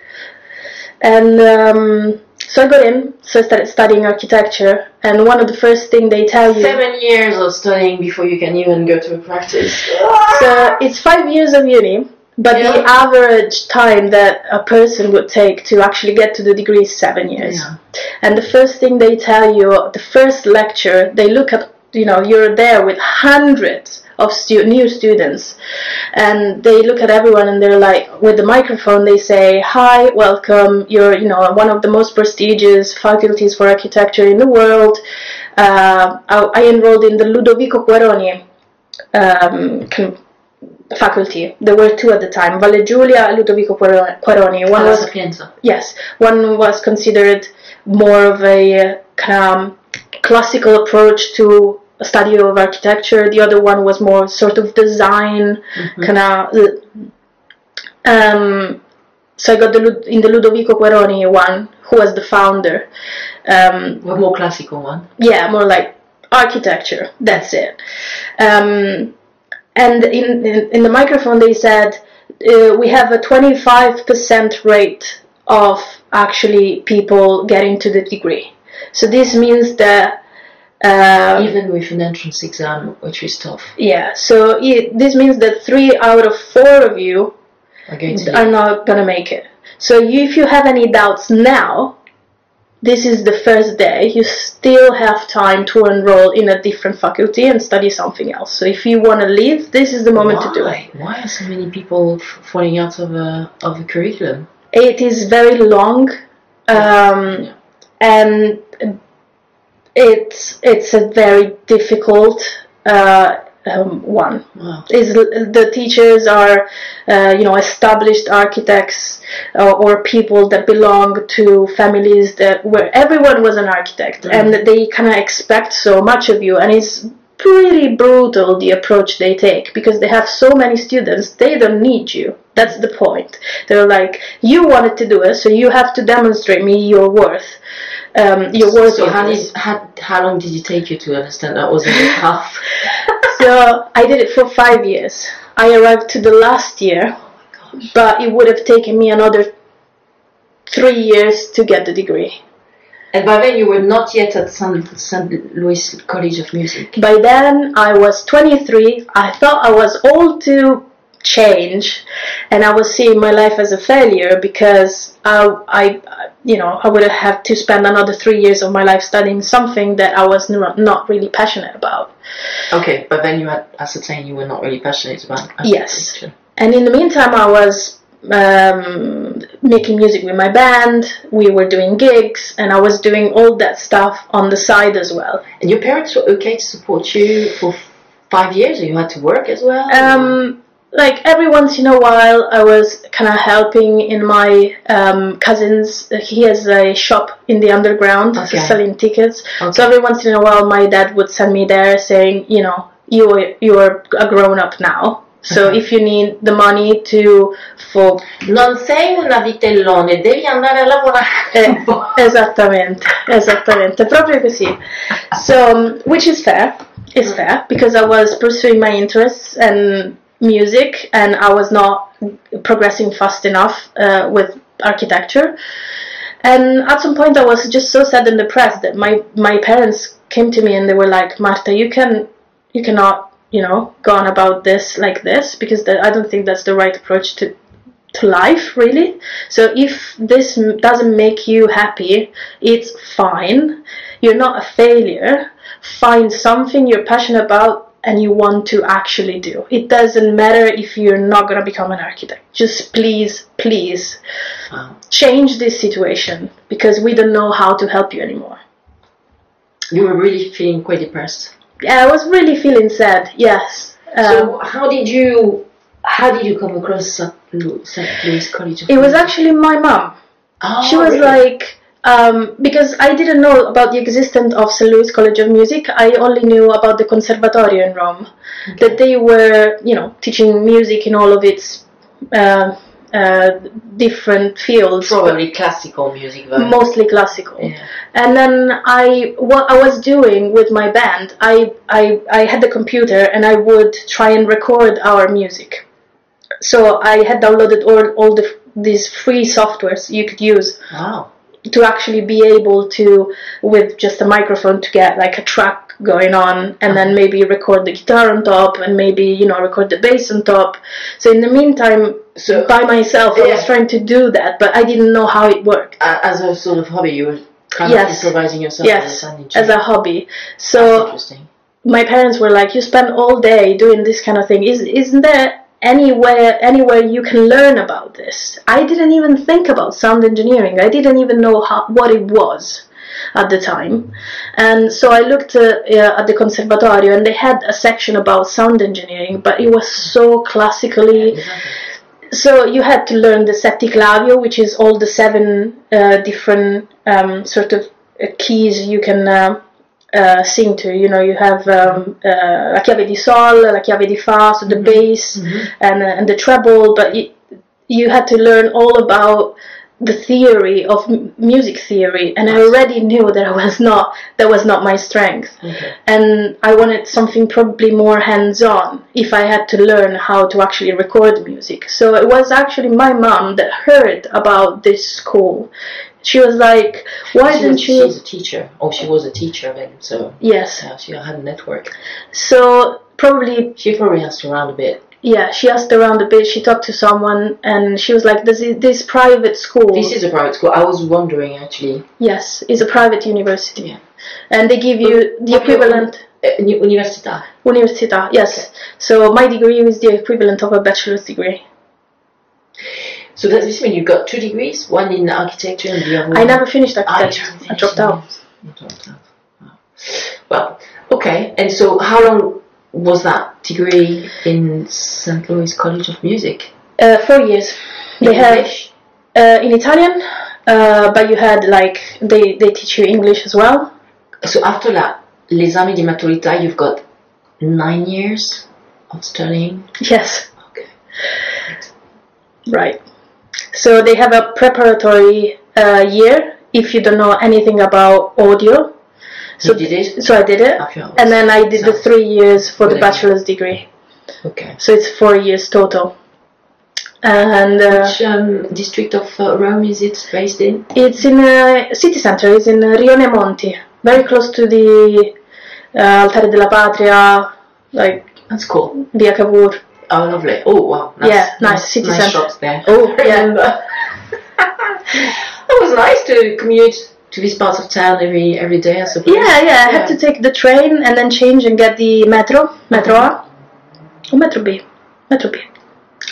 And so I got in, so I started studying architecture, and one of the first things they tell you... 7 years of studying before you can even go to a practice. So it's 5 years of uni, but the average time that a person would take to actually get to the degree is 7 years. Yeah. And the first thing they tell you, the first lecture, they look at, you're there with hundreds of new students, and they look at everyone and they're like, with the microphone, they say, hi, welcome, you're one of the most prestigious faculties for architecture in the world. I enrolled in the Ludovico Quaroni faculty. There were 2 at the time, Valle Giulia and Ludovico Quaroni. One was considered more of a classical approach to a study of architecture. The other one was more sort of design, kind of. So I got in the Ludovico Guaroni one, who was the founder. A more classical one. Yeah, more like architecture. That's it. And in the microphone they said we have a 25% rate of actually people getting to the degree. So this means that even with an entrance exam, which is tough. Yeah. So this means that 3 out of 4 of you are not gonna make it. So if you have any doubts now, this is the first day. You still have time to enroll in a different faculty and study something else. So if you want to leave, this is the moment to do it. Why are so many people falling out of a curriculum? It is very long, and it's a very difficult one. Wow. The teachers are established architects or people that belong to families where everyone was an architect, and they kind of expect so much of you, and it's pretty brutal the approach they take, because they have so many students. They don't need you. That's the point. They're like, you wanted to do it, so you have to demonstrate me your worth. So how long did it take you to understand that wasn't enough? So I did it for 5 years. I arrived to the last year, but it would have taken me another 3 years to get the degree. And by then you were not yet at St. Louis College of Music. By then I was 23. I thought I was old to change, and I was seeing my life as a failure, because I would have to spend another 3 years of my life studying something that I was not really passionate about. Okay, but then you had ascertained you were not really passionate about architecture. Yes. And in the meantime I was making music with my band. We were doing gigs, and I was doing all that stuff on the side as well. And your parents were okay to support you for 5 years, or you had to work as well? Like every once in a while I was kind of helping in my cousin's. He has a shop in the underground, selling tickets. So every once in a while my dad would send me there saying, you are a grown up now. So if you need the money Non sei una vitellone, devi andare a lavorare. Esattamente, proprio così. So, which is fair. It's fair, because I was pursuing my interests and music, and I was not progressing fast enough with architecture. And at some point I was just so sad and depressed that my parents came to me and they were like, Marta, you cannot go on about this like this, because I don't think that's the right approach to life, really. So if this doesn't make you happy, it's fine. You're not a failure. Find something you're passionate about and you want to actually do. It doesn't matter if you're not going to become an architect. Just please change this situation, because we don't know how to help you anymore. You were really feeling quite depressed. Yeah, I was really feeling sad, yes. So how did you come across St. Louis College of Music? It was actually my mom. Oh, she was really? Like, because I didn't know about the existence of St. Louis College of Music. I only knew about the Conservatorio in Rome, that they were, teaching music in all of its different fields. Probably classical music, though. Mostly classical. Yeah. And then what I was doing with my band, I had the computer and I would try and record our music. So I had downloaded all these free softwares you could use. Wow. To actually be able to, with just a microphone, to get like a track going on, and then maybe record the guitar on top, and maybe record the bass on top. So in the meantime, by myself, I was trying to do that, but I didn't know how it worked. As a sort of hobby, you were kind of improvising yourself. Yes, as a hobby. So that's interesting. My parents were like, "You spend all day doing this kind of thing. Isn't there anywhere you can learn about this?" I didn't even think about sound engineering. I didn't even know what it was at the time. And so I looked at the Conservatorio, and they had a section about sound engineering, but it was so classically. Exactly. So you had to learn the setticlavio, which is all the 7 different sort of keys you can sing to. You know, you have la chiave di sol, la chiave di fa, so the bass and the treble, but you had to learn all about the theory of music theory, and I already knew that that was not my strength, and I wanted something probably more hands-on if I had to learn how to actually record music. So it was actually my mom that heard about this school. She was like, why didn't you... She's a teacher. Oh, she was a teacher then, so... Yes. Yeah, she had a network. So probably... She probably asked around a bit. Yeah, she asked around a bit, she talked to someone, and she was like, this private school... This is a private school. I was wondering, actually. Yes, it's a private university. Yeah. And they give you the equivalent... Università. Università, yes. Okay. So my degree is the equivalent of a bachelor's degree. So does this mean you got 2 degrees? One in architecture and the other one... I never finished architecture. I dropped out. You dropped out. Wow. Well, okay. And so how long was that degree in St. Louis College of Music? 4 years. They had in Italian, but you had like they teach you English as well. So after that, l'esame di maturità, you've got 9 years of studying. Yes. Okay. Right. So they have a preparatory year if you don't know anything about audio. So you did it? So I did it, and then I did the 3 years for the bachelor's degree. Okay. So it's 4 years total. And which district of Rome is it based in? It's in city center. It's in Rione Monti, very close to the Altare della Patria. Like that's cool. Via Cavour. Oh, lovely. Oh, wow. Yeah, nice city nice center. shops there. Oh, yeah. That was nice to commute to these parts of town every day, I suppose. Yeah. I had to take the train and then change and get the metro A or metro B.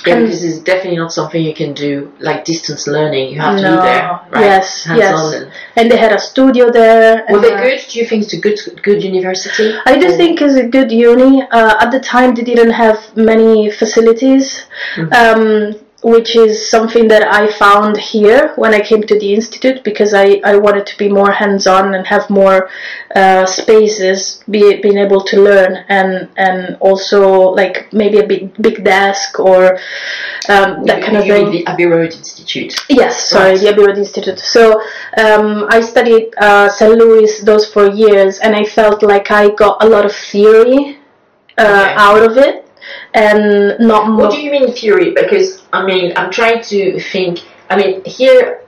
Yeah, because it's definitely not something you can do like distance learning. You have to be there, right? Yes, hands-on. And they had a studio there. Were they good? Do you think it's a good university? I do think it's a good uni. At the time, they didn't have many facilities, which is something that I found here when I came to the institute, because I wanted to be more hands-on and have more spaces, being able to learn, and also like maybe a big desk or that kind of thing. You mean the Abbey Road Institute? Yes, sorry, the Abbey Road Institute. So I studied St. Louis those 4 years, and I felt like I got a lot of theory out of it. And not more. What do you mean theory? Because I mean, I'm trying to think. I mean, here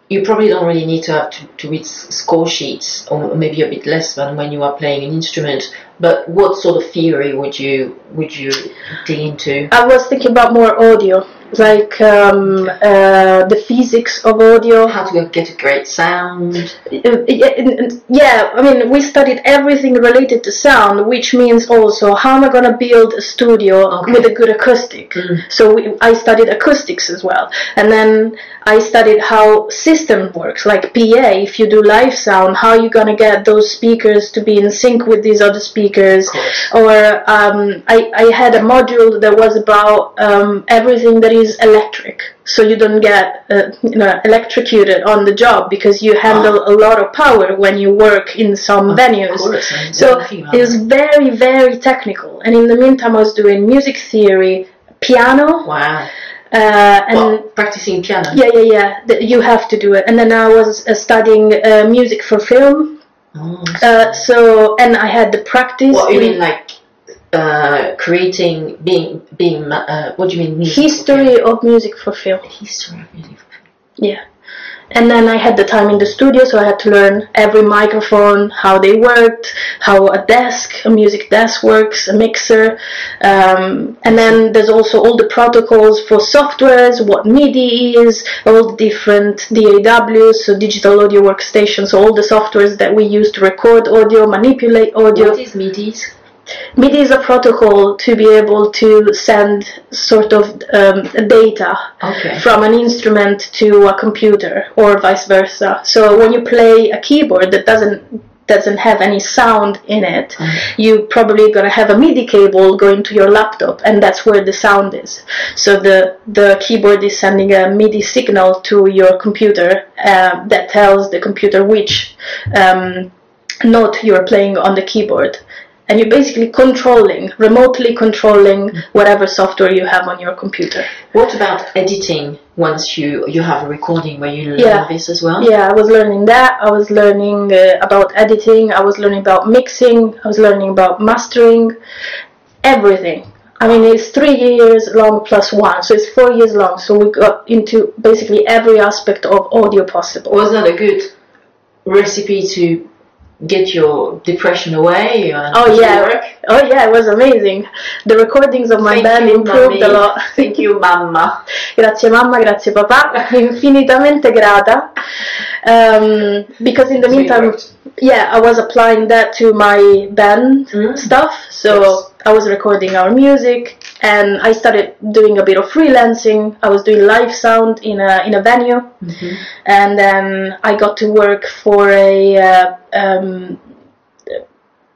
you probably don't really need to have to read score sheets, or maybe a bit less than when you are playing an instrument. But what sort of theory would you dig into? I was thinking about more audio, like the physics of audio. How to get a great sound. Yeah, I mean, we studied everything related to sound, which means also how am I going to build a studio with a good acoustic. So I studied acoustics as well, and then I studied how system works, like PA. If you do live sound, how are you going to get those speakers to be in sync with these other speakers? Or I had a module that was about everything that is electric, so you don't get electrocuted on the job, because you handle a lot of power when you work in some venues. So it was very, very technical, and in the meantime I was doing music theory, piano. Wow. And practicing piano. Yeah. You have to do it. And then I was studying music for film. So, and I had the practice. What you mean, like creating, being what do you mean? History of music for film. History of music for film. Yeah. And then I had the time in the studio, so I had to learn every microphone, how they worked, how a music desk works, a mixer. And then there's also all the protocols for softwares, what MIDI is, all the different DAWs, so digital audio workstations, so all the softwares that we use to record audio, manipulate audio. What is MIDI? MIDI is a protocol to be able to send sort of data from an instrument to a computer, or vice versa. So when you play a keyboard that doesn't have any sound in it, you probably gonna have a MIDI cable going to your laptop, and that's where the sound is. So the keyboard is sending a MIDI signal to your computer that tells the computer which note you're playing on the keyboard. And you're basically remotely controlling whatever software you have on your computer. What about editing once you have a recording where you learn this as well? Yeah, I was learning that. I was learning about editing. I was learning about mixing. I was learning about mastering. Everything. I mean, it's 3 years long plus 1, so it's 4 years long. So we got into basically every aspect of audio possible. Was that a good recipe to get your depression away? Oh yeah, it was amazing. The recordings of my band improved a lot. Thank you, mamma. Grazie mamma, grazie papà. Infinitamente grata. Because in the meantime, I was applying that to my band stuff. So I was recording our music, and I started doing a bit of freelancing. I was doing live sound in a venue, and then I got to work for a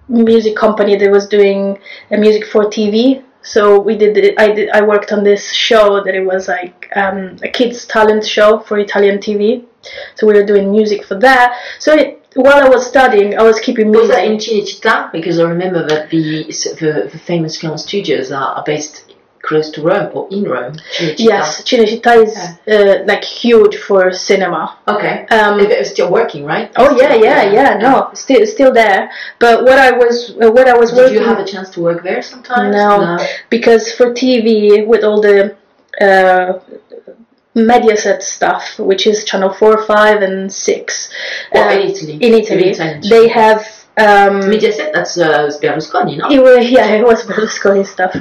music company that was doing music for TV. So I worked on this show that it was like a kids talent show for Italian TV. So we were doing music for that. So while I was studying, I was keeping music. Was that in Cinecittà? Because I remember that the famous film studios are based close to Rome or in Rome. Cinecittà. Yes, Cinecittà is like huge for cinema. Okay. It's still working, right? Oh yeah. No, still there. But what I was working. Did you have a chance to work there sometimes? No, because for TV with all the Mediaset stuff, which is channel 4, 5, and 6. In Italy. In Italy, they have. Mediaset, that's Berlusconi, no? It was Berlusconi stuff.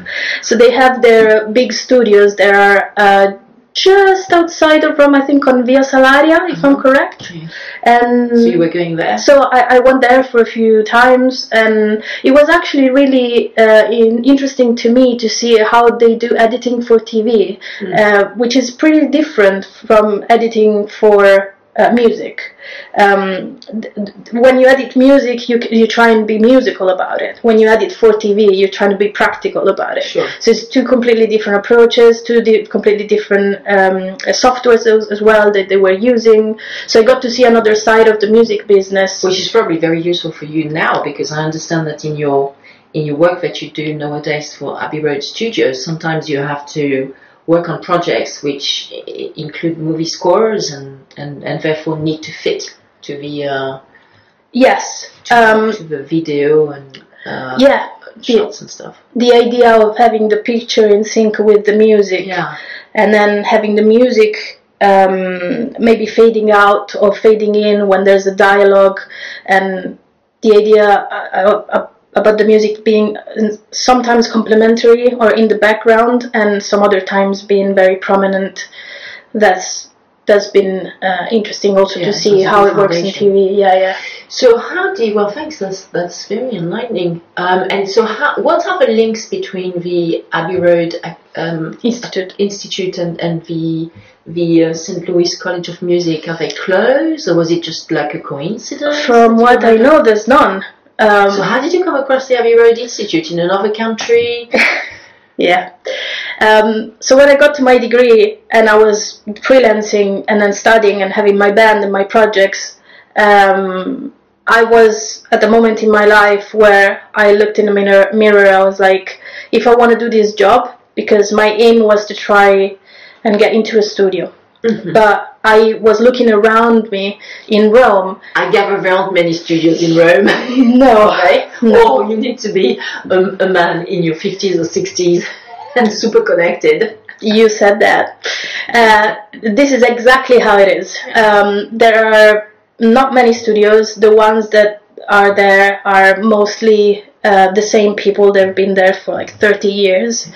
So they have their big studios that are just outside of Rome, I think on Via Salaria, if I'm correct. Okay. And so you were going there? So I went there for a few times, and it was actually really interesting to me to see how they do editing for TV, which is pretty different from editing for music. When you edit music, you try and be musical about it. When you edit for TV, you're trying to be practical about it. Sure. So it's two completely different approaches, completely different softwares as well that they were using. So I got to see another side of the music business, which is probably very useful for you now, because I understand that in your work that you do nowadays for Abbey Road Studios, sometimes you have to work on projects which include movie scores and therefore need to fit to the to the video and shots and stuff. The idea of having the picture in sync with the music, and then having the music maybe fading out or fading in when there's a dialogue, and the idea about the music being sometimes complementary or in the background, and some other times being very prominent. That's been interesting also to see how it works in TV. So thanks, that's very enlightening. And so what are the links between the Abbey Road Institute and the St. Louis College of Music? Are they close, or was it just like a coincidence? From what I know, there's none. So how did you come across the Abbey Road Institute in another country? So when I got to my degree and I was freelancing and then studying and having my band and my projects, I was at the moment in my life where I looked in the mirror. I was like, if I want to do this job, because my aim was to try and get into a studio. But I was looking around me in Rome. I gather there aren't many studios in Rome. No. Okay? No. Or you need to be a man in your 50s or 60s and super connected. You said that. This is exactly how it is. There are not many studios. The ones that are there are mostly the same people. They've been there for like 30 years,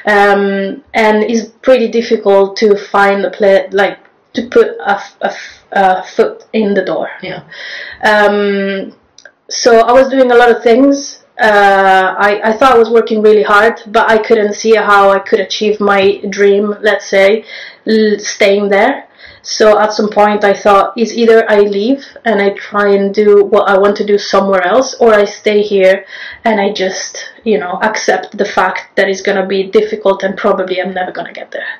and it's pretty difficult to find a place, like to put a foot in the door. So I was doing a lot of things. I thought I was working really hard, but I couldn't see how I could achieve my dream, let's say, staying there. So at some point I thought, it's either I leave and I try and do what I want to do somewhere else, or I stay here and I just, accept the fact that it's going to be difficult and probably I'm never going to get there.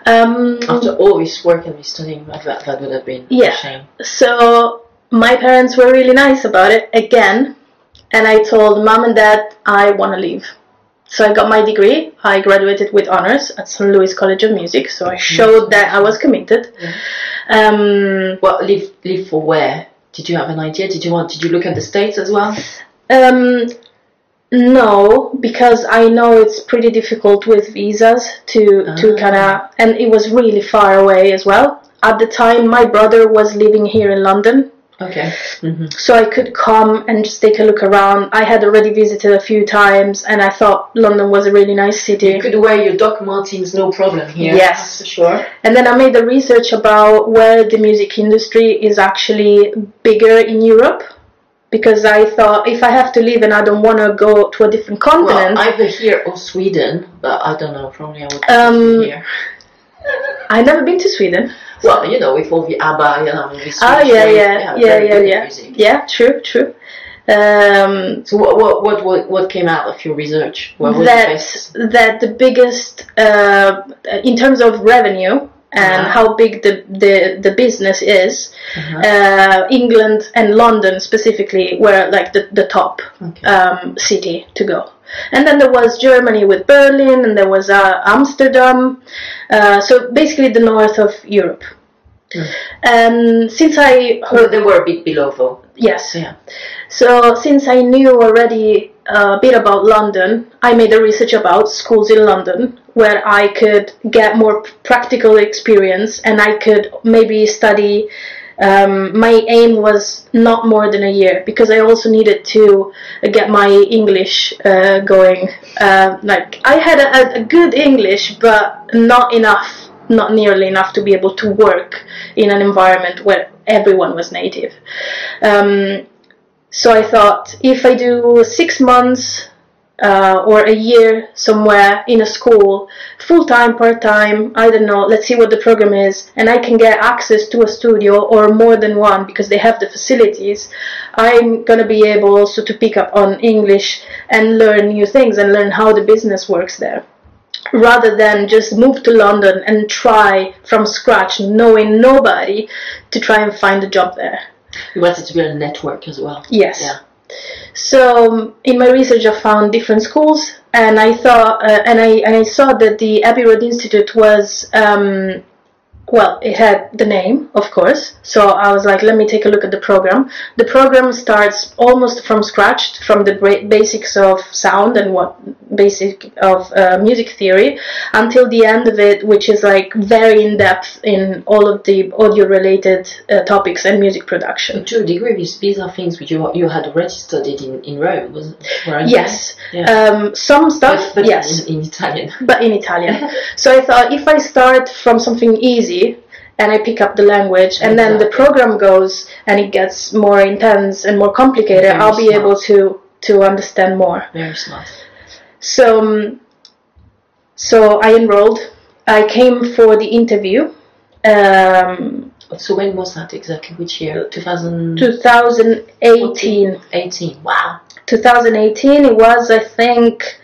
After all this work and this studying, that would have been a shame. So my parents were really nice about it again, and I told mom and dad I want to leave. So I got my degree. I graduated with honors at St. Louis College of Music, so I showed that I was committed. Well, leave for where? Did you have an idea? Did you look at the States as well? No, because I know it's pretty difficult with visas to kind of, and it was really far away as well. At the time, my brother was living here in London. Okay. Mm-hmm. So I could come and just take a look around. I had already visited a few times, and I thought London was a really nice city. You could wear your Doc Martens, no problem here. Yes, for sure. And then I made the research about where the music industry is actually bigger in Europe, because I thought if I have to leave and I don't want to go to a different continent... Well, either here or Sweden, but I don't know, probably I would here. I've never been to Sweden. Well, you know, with all the Abba, you know, with Swedish music. Yeah, true. So what came out of your research? What was that the biggest, in terms of revenue and how big the business is, England and London specifically were like the top city to go. And then there was Germany with Berlin, and there was Amsterdam, so basically the north of Europe. And since I heard... They were a bit below though. Yes. Yeah. So since I knew already a bit about London, I made a research about schools in London where I could get more practical experience, and I could maybe study... my aim was not more than a year, because I also needed to get my English going. Like I had a good English, but not nearly enough to be able to work in an environment where everyone was native. So I thought, if I do 6 months or a year somewhere in a school, full-time, part-time, I don't know, let's see what the program is, and I can get access to a studio or more than one because they have the facilities, I'm going to be able also to pick up on English and learn new things and learn how the business works there, rather than just move to London and try from scratch, knowing nobody, to try and find a job there. You wanted to build a network as well. Yes. Yeah. So in my research, I found different schools, and I thought, and I saw that the Abbey Road Institute was, well, it had the name, of course. So I was like, let me take a look at the program. The program starts almost from scratch, from the basics of sound and basic of music theory, until the end of it, which is like very in depth in all of the audio related topics and music production. To a degree, these are things which you had already studied in Rome, weren't yes. Yeah. Some stuff, but yes. In Italian. But in Italian. So I thought, if I start from something easy and I pick up the language, and then the program goes and it gets more intense and more complicated, I'll be able to understand more. Very smart. So I enrolled. I came for the interview. So when was that exactly? Which year? 2018. 18. Wow. 2018. It was, I think,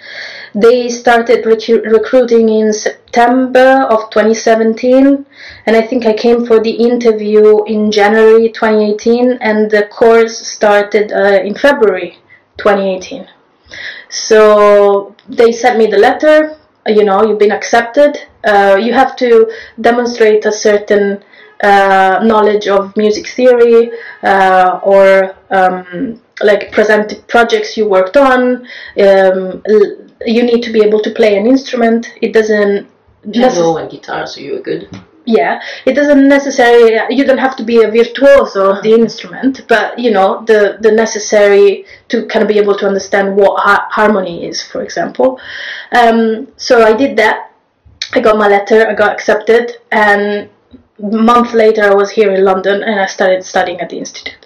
they started recruiting in September of 2017, and I think I came for the interview in January 2018, and the course started in February 2018. So they sent me the letter, you know, you've been accepted. You have to demonstrate a certain knowledge of music theory, or like present projects you worked on. You need to be able to play an instrument. It doesn't... Piano and guitar, so you were good. Yeah, it doesn't necessarily... You don't have to be a virtuoso of the instrument, but, you know, the necessary to kind of be able to understand what harmony is, for example. So I did that. I got my letter, I got accepted, and a month later I was here in London and I started studying at the Institute.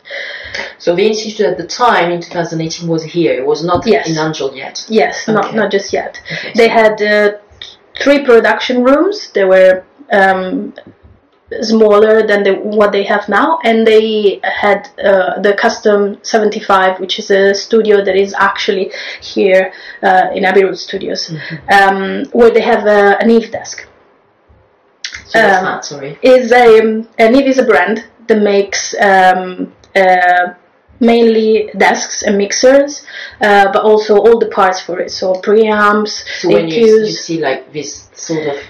So the Institute at the time, in 2018, was here. It was not in Angel yet. Yes, okay. not just yet. Okay, they had 3 production rooms. They were smaller than what they have now, and they had the Custom 75, which is a studio that is actually here in Abbey Road Studios, where they have an Eve desk. So what's that, sorry? An Eve is a brand that makes mainly desks and mixers, but also all the parts for it. So preamps, so when EQs. you see like this sort of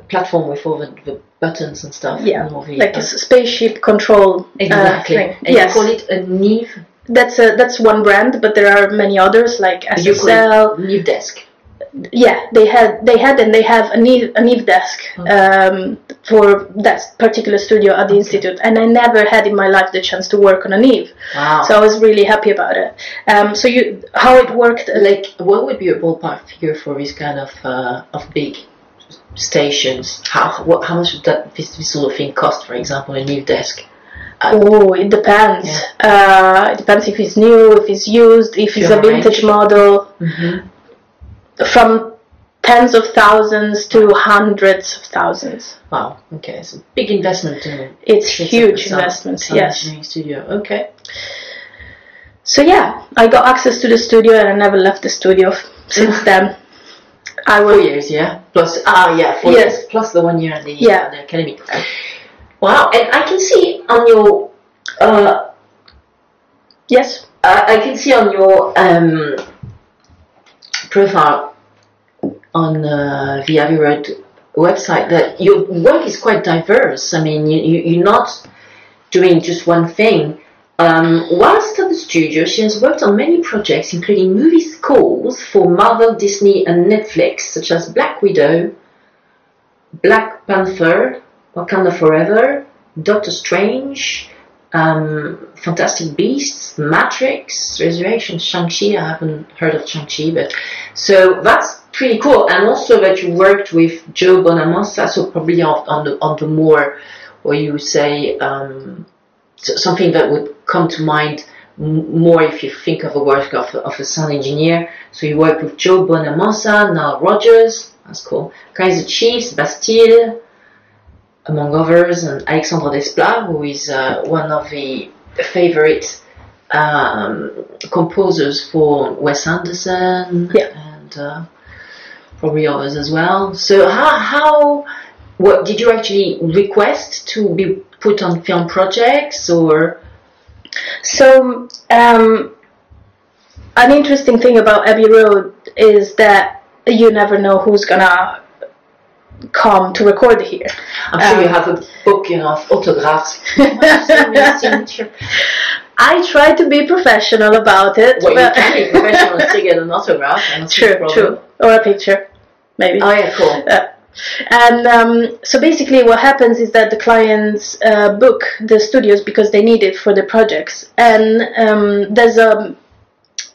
platform with all the buttons and stuff. Yeah, and all the, like a spaceship control exactly. thing. And yes. you call it a Neve? That's one brand, but there are many others like SSL. You call it Neve Desk? Yeah, they had and they have a Neve desk for that particular studio at the institute, and I never had in my life the chance to work on a Neve. Wow. So I was really happy about it. So how it worked? Like, what would be a ballpark figure for this kind of big stations? How much would this sort of thing cost? For example, a Neve desk. It depends. Yeah. It depends if it's new, if it's used, if it's a vintage model. Mm-hmm. From tens of thousands to hundreds of thousands. Wow. Okay, it's a big investment. It's huge investment. Yes. Engineering studio. Okay. So yeah, I got access to the studio, and I never left the studio since then. 4 years, yeah. Plus, 4 years. Plus the 1 year at the academy. Wow. And I can see on your. Yes. I can see on your. Profile on the Abbey Road website that your work is quite diverse. I mean, you're not doing just one thing. Whilst at the studio, she has worked on many projects, including movie scores for Marvel, Disney, and Netflix, such as Black Widow, Black Panther, Wakanda Forever, Doctor Strange, Fantastic Beasts, Matrix, Resurrection, Shang-Chi. I haven't heard of Shang-Chi, but so that's pretty cool. And also that you worked with Joe Bonamassa, so probably on the more, or you say something that would come to mind more if you think of a work of a sound engineer. So you worked with Joe Bonamassa, Nile Rodgers, that's cool. Kaiser Chiefs, Bastille, among others, and Alexandre Desplat, who is one of the favorite composers for Wes Anderson, and probably others as well. So what did you actually request to be put on film projects, or? So an interesting thing about Abbey Road is that you never know who's gonna come to record here. I'm sure you have a book, of autographs. I try to be professional about it. Well, you can be professional and still get an autograph. True. Or a picture, maybe. Oh yeah, cool. And so basically what happens is that the clients book the studios because they need it for the projects. And there's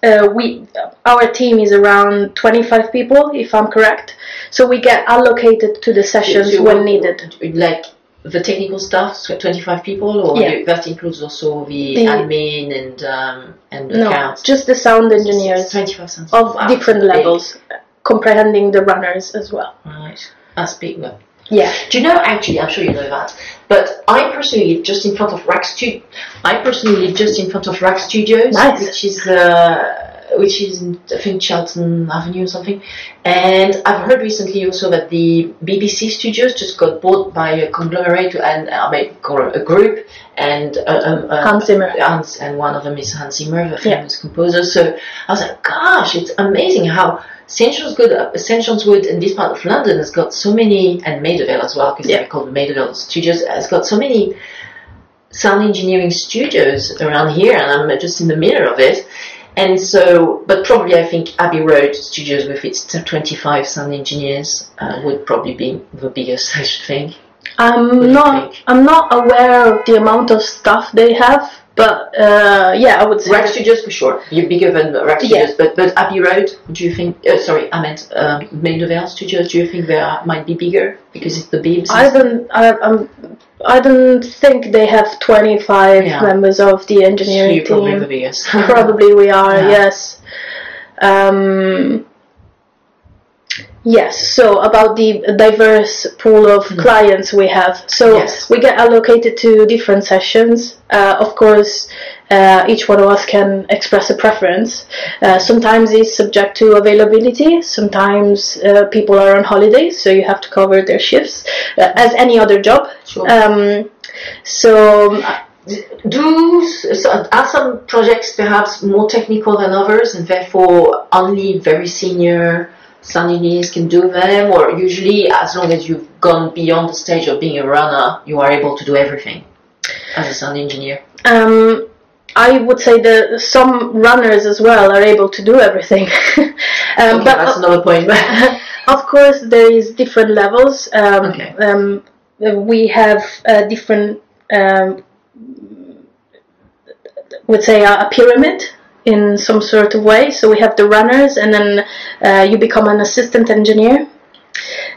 our team is around 25 people, if I'm correct. So we get allocated to the sessions when needed. Like the technical staff, so 25 people, or that includes also the admin and the accounts? Just the sound engineers 25 sounds of different levels, comprehending the runners as well. Right, that's big though. Yeah. Do you know, actually, I'm sure you know that, but I personally live just in front of Rack Studios. Nice. Which is in, I think, Charlton Avenue or something. And I've heard recently also that the BBC studios just got bought by a conglomerate and a group, and Hans Zimmer. And one of them is Hans Zimmer, the famous composer. So I was like, gosh, it's amazing how St. John's Wood in this part of London has got so many, and Maidavale as well, because they're called the Maidavale Studios, has got so many sound engineering studios around here, and I'm just in the middle of it. And so, but probably I think Abbey Road Studios with its 25 sound engineers would probably be the biggest, I should think. I'm not aware of the amount of stuff they have, but I would say Rack Studios for sure. You're bigger than Rack Studios, but Abbey Road, do you think? Sorry, I meant Maidavale Studios. Do you think they might be bigger because it's the Beebs? I don't think they have 25 members of the engineering team. Probably the biggest. Probably we are, yes. Yes, so about the diverse pool of clients we have. So we get allocated to different sessions. Of course, each one of us can express a preference. Sometimes it's subject to availability. Sometimes people are on holiday, so you have to cover their shifts, as any other job. Sure. Are some projects perhaps more technical than others, and therefore only very senior sound engineers can do them, or usually as long as you've gone beyond the stage of being a runner, you are able to do everything as a sound engineer? I would say that some runners as well are able to do everything. Okay, but that's another point. of course, there is different levels. Okay. We have different, would say, a pyramid in some sort of way. So we have the runners, and then you become an assistant engineer.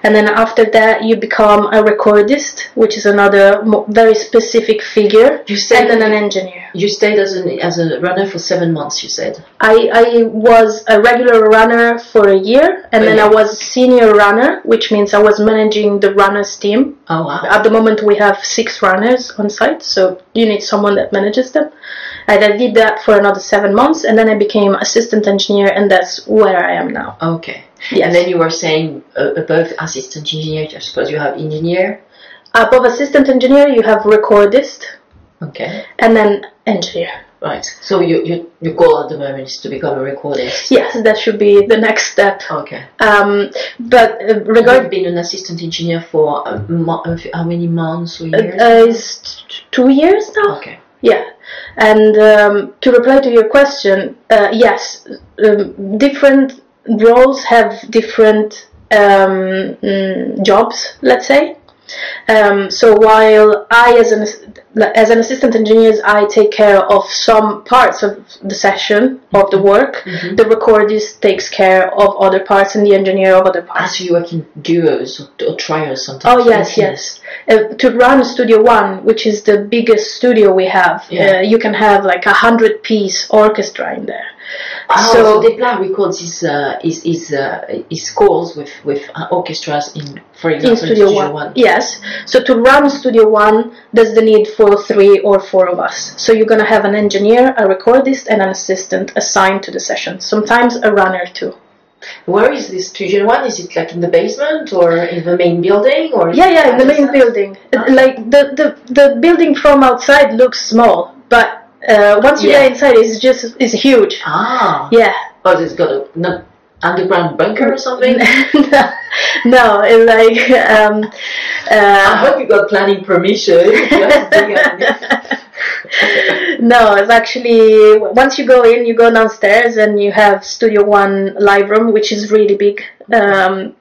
And then after that, you become a recordist, which is another very specific figure, and then an engineer. You stayed as a runner for 7 months, you said? I was a regular runner for a year, and then I was a senior runner, which means I was managing the runners team. Oh, wow. At the moment, we have 6 runners on site, so you need someone that manages them. And I did that for another 7 months, and then I became assistant engineer, and that's where I am now. Okay. Yes. And then you were saying above assistant engineer, I suppose you have engineer? Above assistant engineer, you have recordist. Okay. And then engineer. Right. So your goal at the moment is to become a recordist? Yes, that should be the next step. Okay. But You've been an assistant engineer for how many months or years? It's 2 years now. Okay. Yeah. And to reply to your question, yes, different roles have different jobs, let's say. So while I, as an assistant engineer, I take care of some parts of the session of the work. Mm-hmm. The recordist takes care of other parts, and the engineer of other parts. So you work in duos or trios sometimes? Oh yes. To run Studio One, which is the biggest studio we have, you can have like 100-piece orchestra in there. Oh, so they plan records his scores with orchestras in, for example, in Studio One. Yes. So to run Studio One, there's the need for 3 or 4 of us. So you're gonna have an engineer, a recordist, and an assistant assigned to the session. Sometimes a runner too. Where is this Studio One? Is it like in the basement or in the main building, or? Yeah, in the main building. Like the building from outside looks small, but once you get inside, it's huge. Ah. Yeah. Oh, it's got an underground bunker or something? No, it's like. I hope you got planning permission. No, it's actually, once you go in, you go downstairs and you have Studio One live room, which is really big. And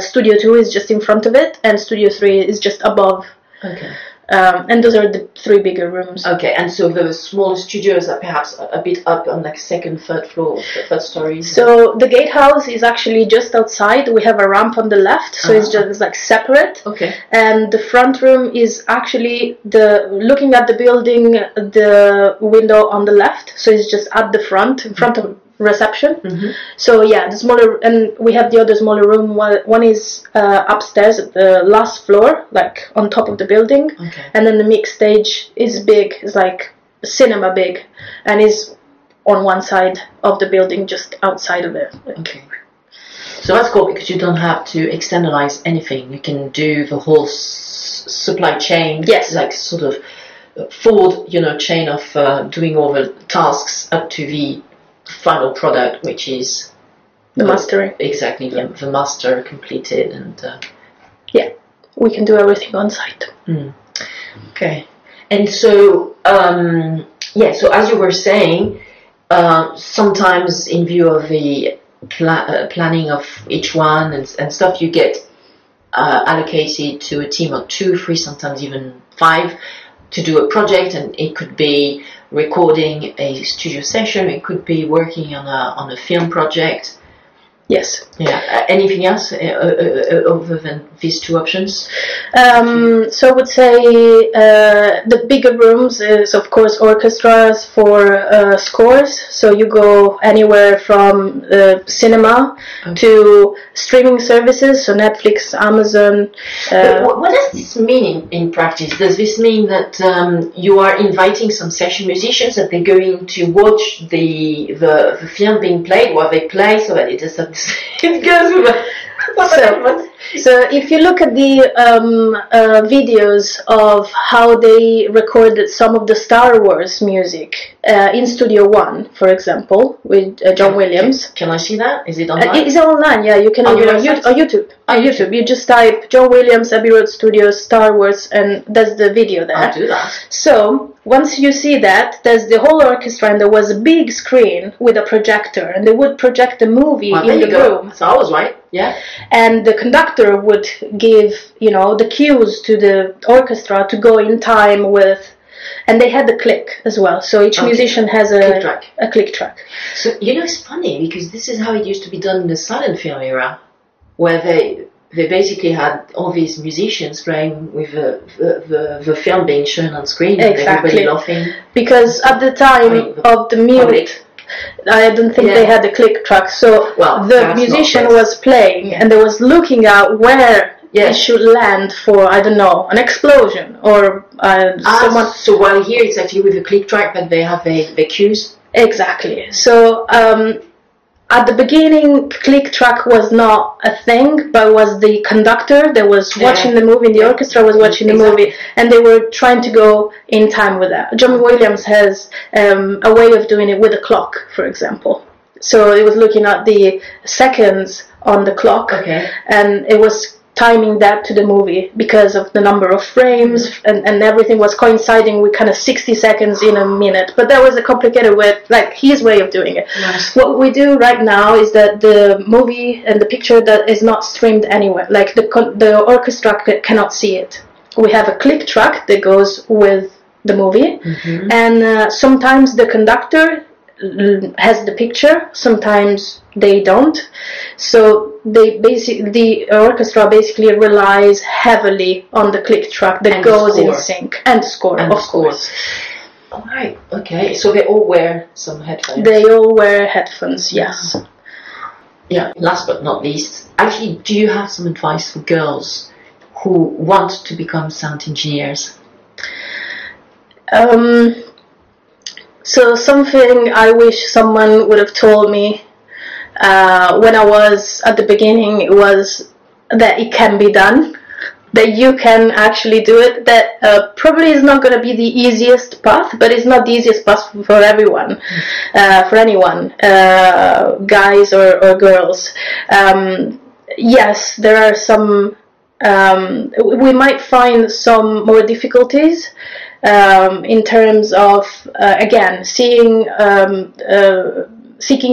Studio 2 is just in front of it, and Studio 3 is just above. Okay. And those are the 3 bigger rooms. Okay, and so the smaller studios are perhaps a bit up on like second, third floor, third stories. So the gatehouse is actually just outside. We have a ramp on the left, so it's just like separate. Okay. And the front room is actually looking at the building, the window on the left. So it's just at the front, in front of reception. Mm-hmm. So yeah, the smaller, and we have the other smaller room. One is upstairs at the last floor, like on top of the building. Okay. And then the mix stage is big. It's like cinema big, and is on one side of the building, just outside of it. Okay. So that's cool because you don't have to externalize anything. You can do the whole supply chain. Yes. Like sort of forward, chain of doing all the tasks up to the final product, which is the mastering. Exactly, the master completed, and yeah, we can do everything on site. Okay, and so so as you were saying, sometimes in view of the planning of each one and stuff, you get allocated to a team of 2, 3, sometimes even 5 to do a project, and it could be recording a studio session, it could be working on a film project. Yes. Yeah. Anything else other than these 2 options? So I would say the bigger rooms is of course orchestras for scores. So you go anywhere from cinema to streaming services, so Netflix, Amazon. What does this mean in practice? Does this mean that you are inviting some session musicians that they're going to watch the film being played while they play, so that it goes with So if you look at the videos of how they recorded some of the Star Wars music in Studio One, for example, with John Williams. Can I see that? Is it online? It's online, yeah. You can on YouTube. On YouTube. You just type John Williams, Abbey Road Studios, Star Wars, and that's the video there. I'll do that. So once you see that, there's the whole orchestra, and there was a big screen with a projector, and they would project the movie in the room. So I was right. Yeah. And the conductor would give, the cues to the orchestra to go in time with, and they had the click as well. So each musician has a click track. So it's funny because this is how it used to be done in the silent film era, where they basically had all these musicians playing with the film being shown on screen, and everybody laughing. Because at the time of the mute, I don't think they had the click track, so the musician was playing and they was looking at where it should land for, I don't know, an explosion or someone. So while here it's actually with the click track, but they have the cues. Exactly. So at the beginning, click track was not a thing, but was the conductor that was watching the movie, and the orchestra was watching the movie, and they were trying to go in time with that. John Williams has a way of doing it with a clock, for example. So it was looking at the seconds on the clock, and it was timing that to the movie because of the number of frames, and everything was coinciding with kind of 60 seconds in a minute. But that was a complicated way, like his way of doing it. Nice. What we do right now is that the movie and the picture that is not streamed anywhere, like the orchestra cannot see it. We have a click track that goes with the movie, and sometimes the conductor has the picture, sometimes they don't. So the orchestra basically relies heavily on the click track that goes in sync, and score, of course. All right, okay. So they all wear some headphones. They all wear headphones, yes. Yeah. Last but not least, actually, do you have some advice for girls who want to become sound engineers? So something I wish someone would have told me when I was at the beginning was that it can be done, that you can actually do it, that probably is not going to be the easiest path, but it's not the easiest path for everyone, for anyone, guys or girls. Yes, there are some, we might find some more difficulties, in terms of again seeking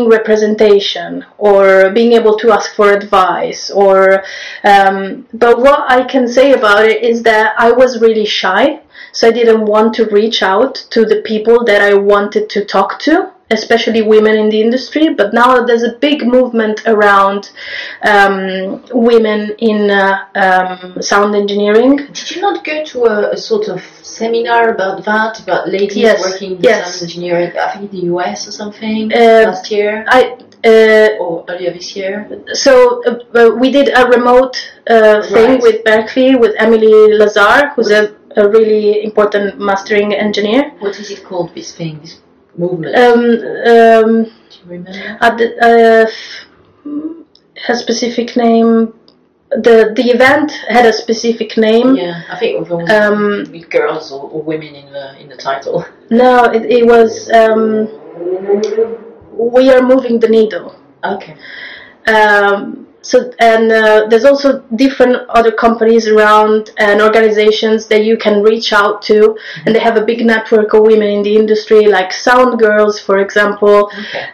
representation or being able to ask for advice, or but what I can say about it is that I was really shy, so I didn't want to reach out to the people that I wanted to talk to, especially women in the industry. But now there's a big movement around women in sound engineering. Did you not go to a sort of seminar about that, about ladies working in sound engineering, I think in the US or something, last year? Or earlier this year? So we did a remote thing with Berkeley, with Emily Lazar, who's a really important mastering engineer. What is it called, this thing, this movement? Do you remember? Her specific name. The event had a specific name. Yeah, I think it was with girls or women in the title. No, it was We Are Moving the Needle. Okay. So there's also different other companies around and organizations that you can reach out to, and they have a big network of women in the industry, like Sound Girls, for example. Okay.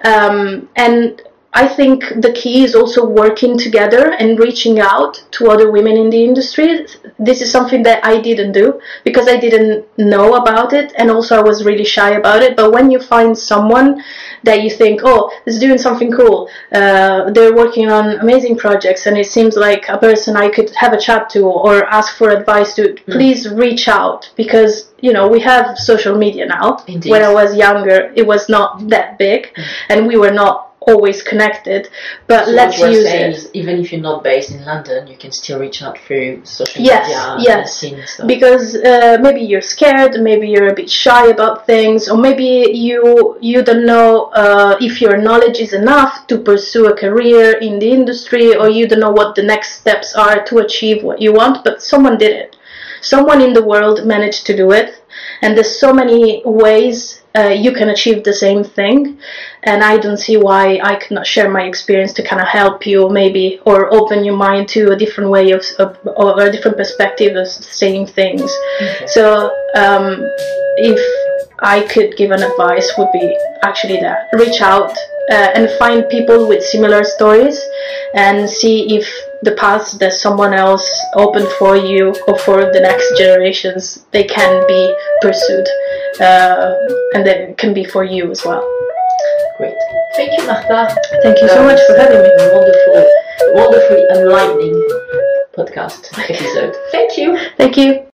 And I think the key is also working together and reaching out to other women in the industry. This is something that I didn't do because I didn't know about it, and also I was really shy about it. But when you find someone that you think, oh, is doing something cool, they're working on amazing projects, and it seems like a person I could have a chat to or ask for advice to, please reach out, because we have social media now. Indeed. When I was younger, it was not that big, and we were not always connected, but So let's what we're use saying it. is, even if you're not based in London, you can still reach out through social Yes, media. yes. And stuff. Because maybe you're scared, maybe you're a bit shy about things, or maybe you don't know if your knowledge is enough to pursue a career in the industry, or you don't know what the next steps are to achieve what you want, but someone did it. Someone in the world managed to do it, and there's so many ways you can achieve the same thing, and I don't see why I cannot share my experience to kind of help you, maybe, or open your mind to a different way of or a different perspective of saying things. Okay. So if I could give an advice, would be actually that: reach out and find people with similar stories, and see if the paths that someone else opened for you or for the next generations, they can be pursued, and that can be for you as well. Great. Thank you, Marta. Thank you so much for having me. Wonderfully enlightening podcast episode. Thank you. Thank you.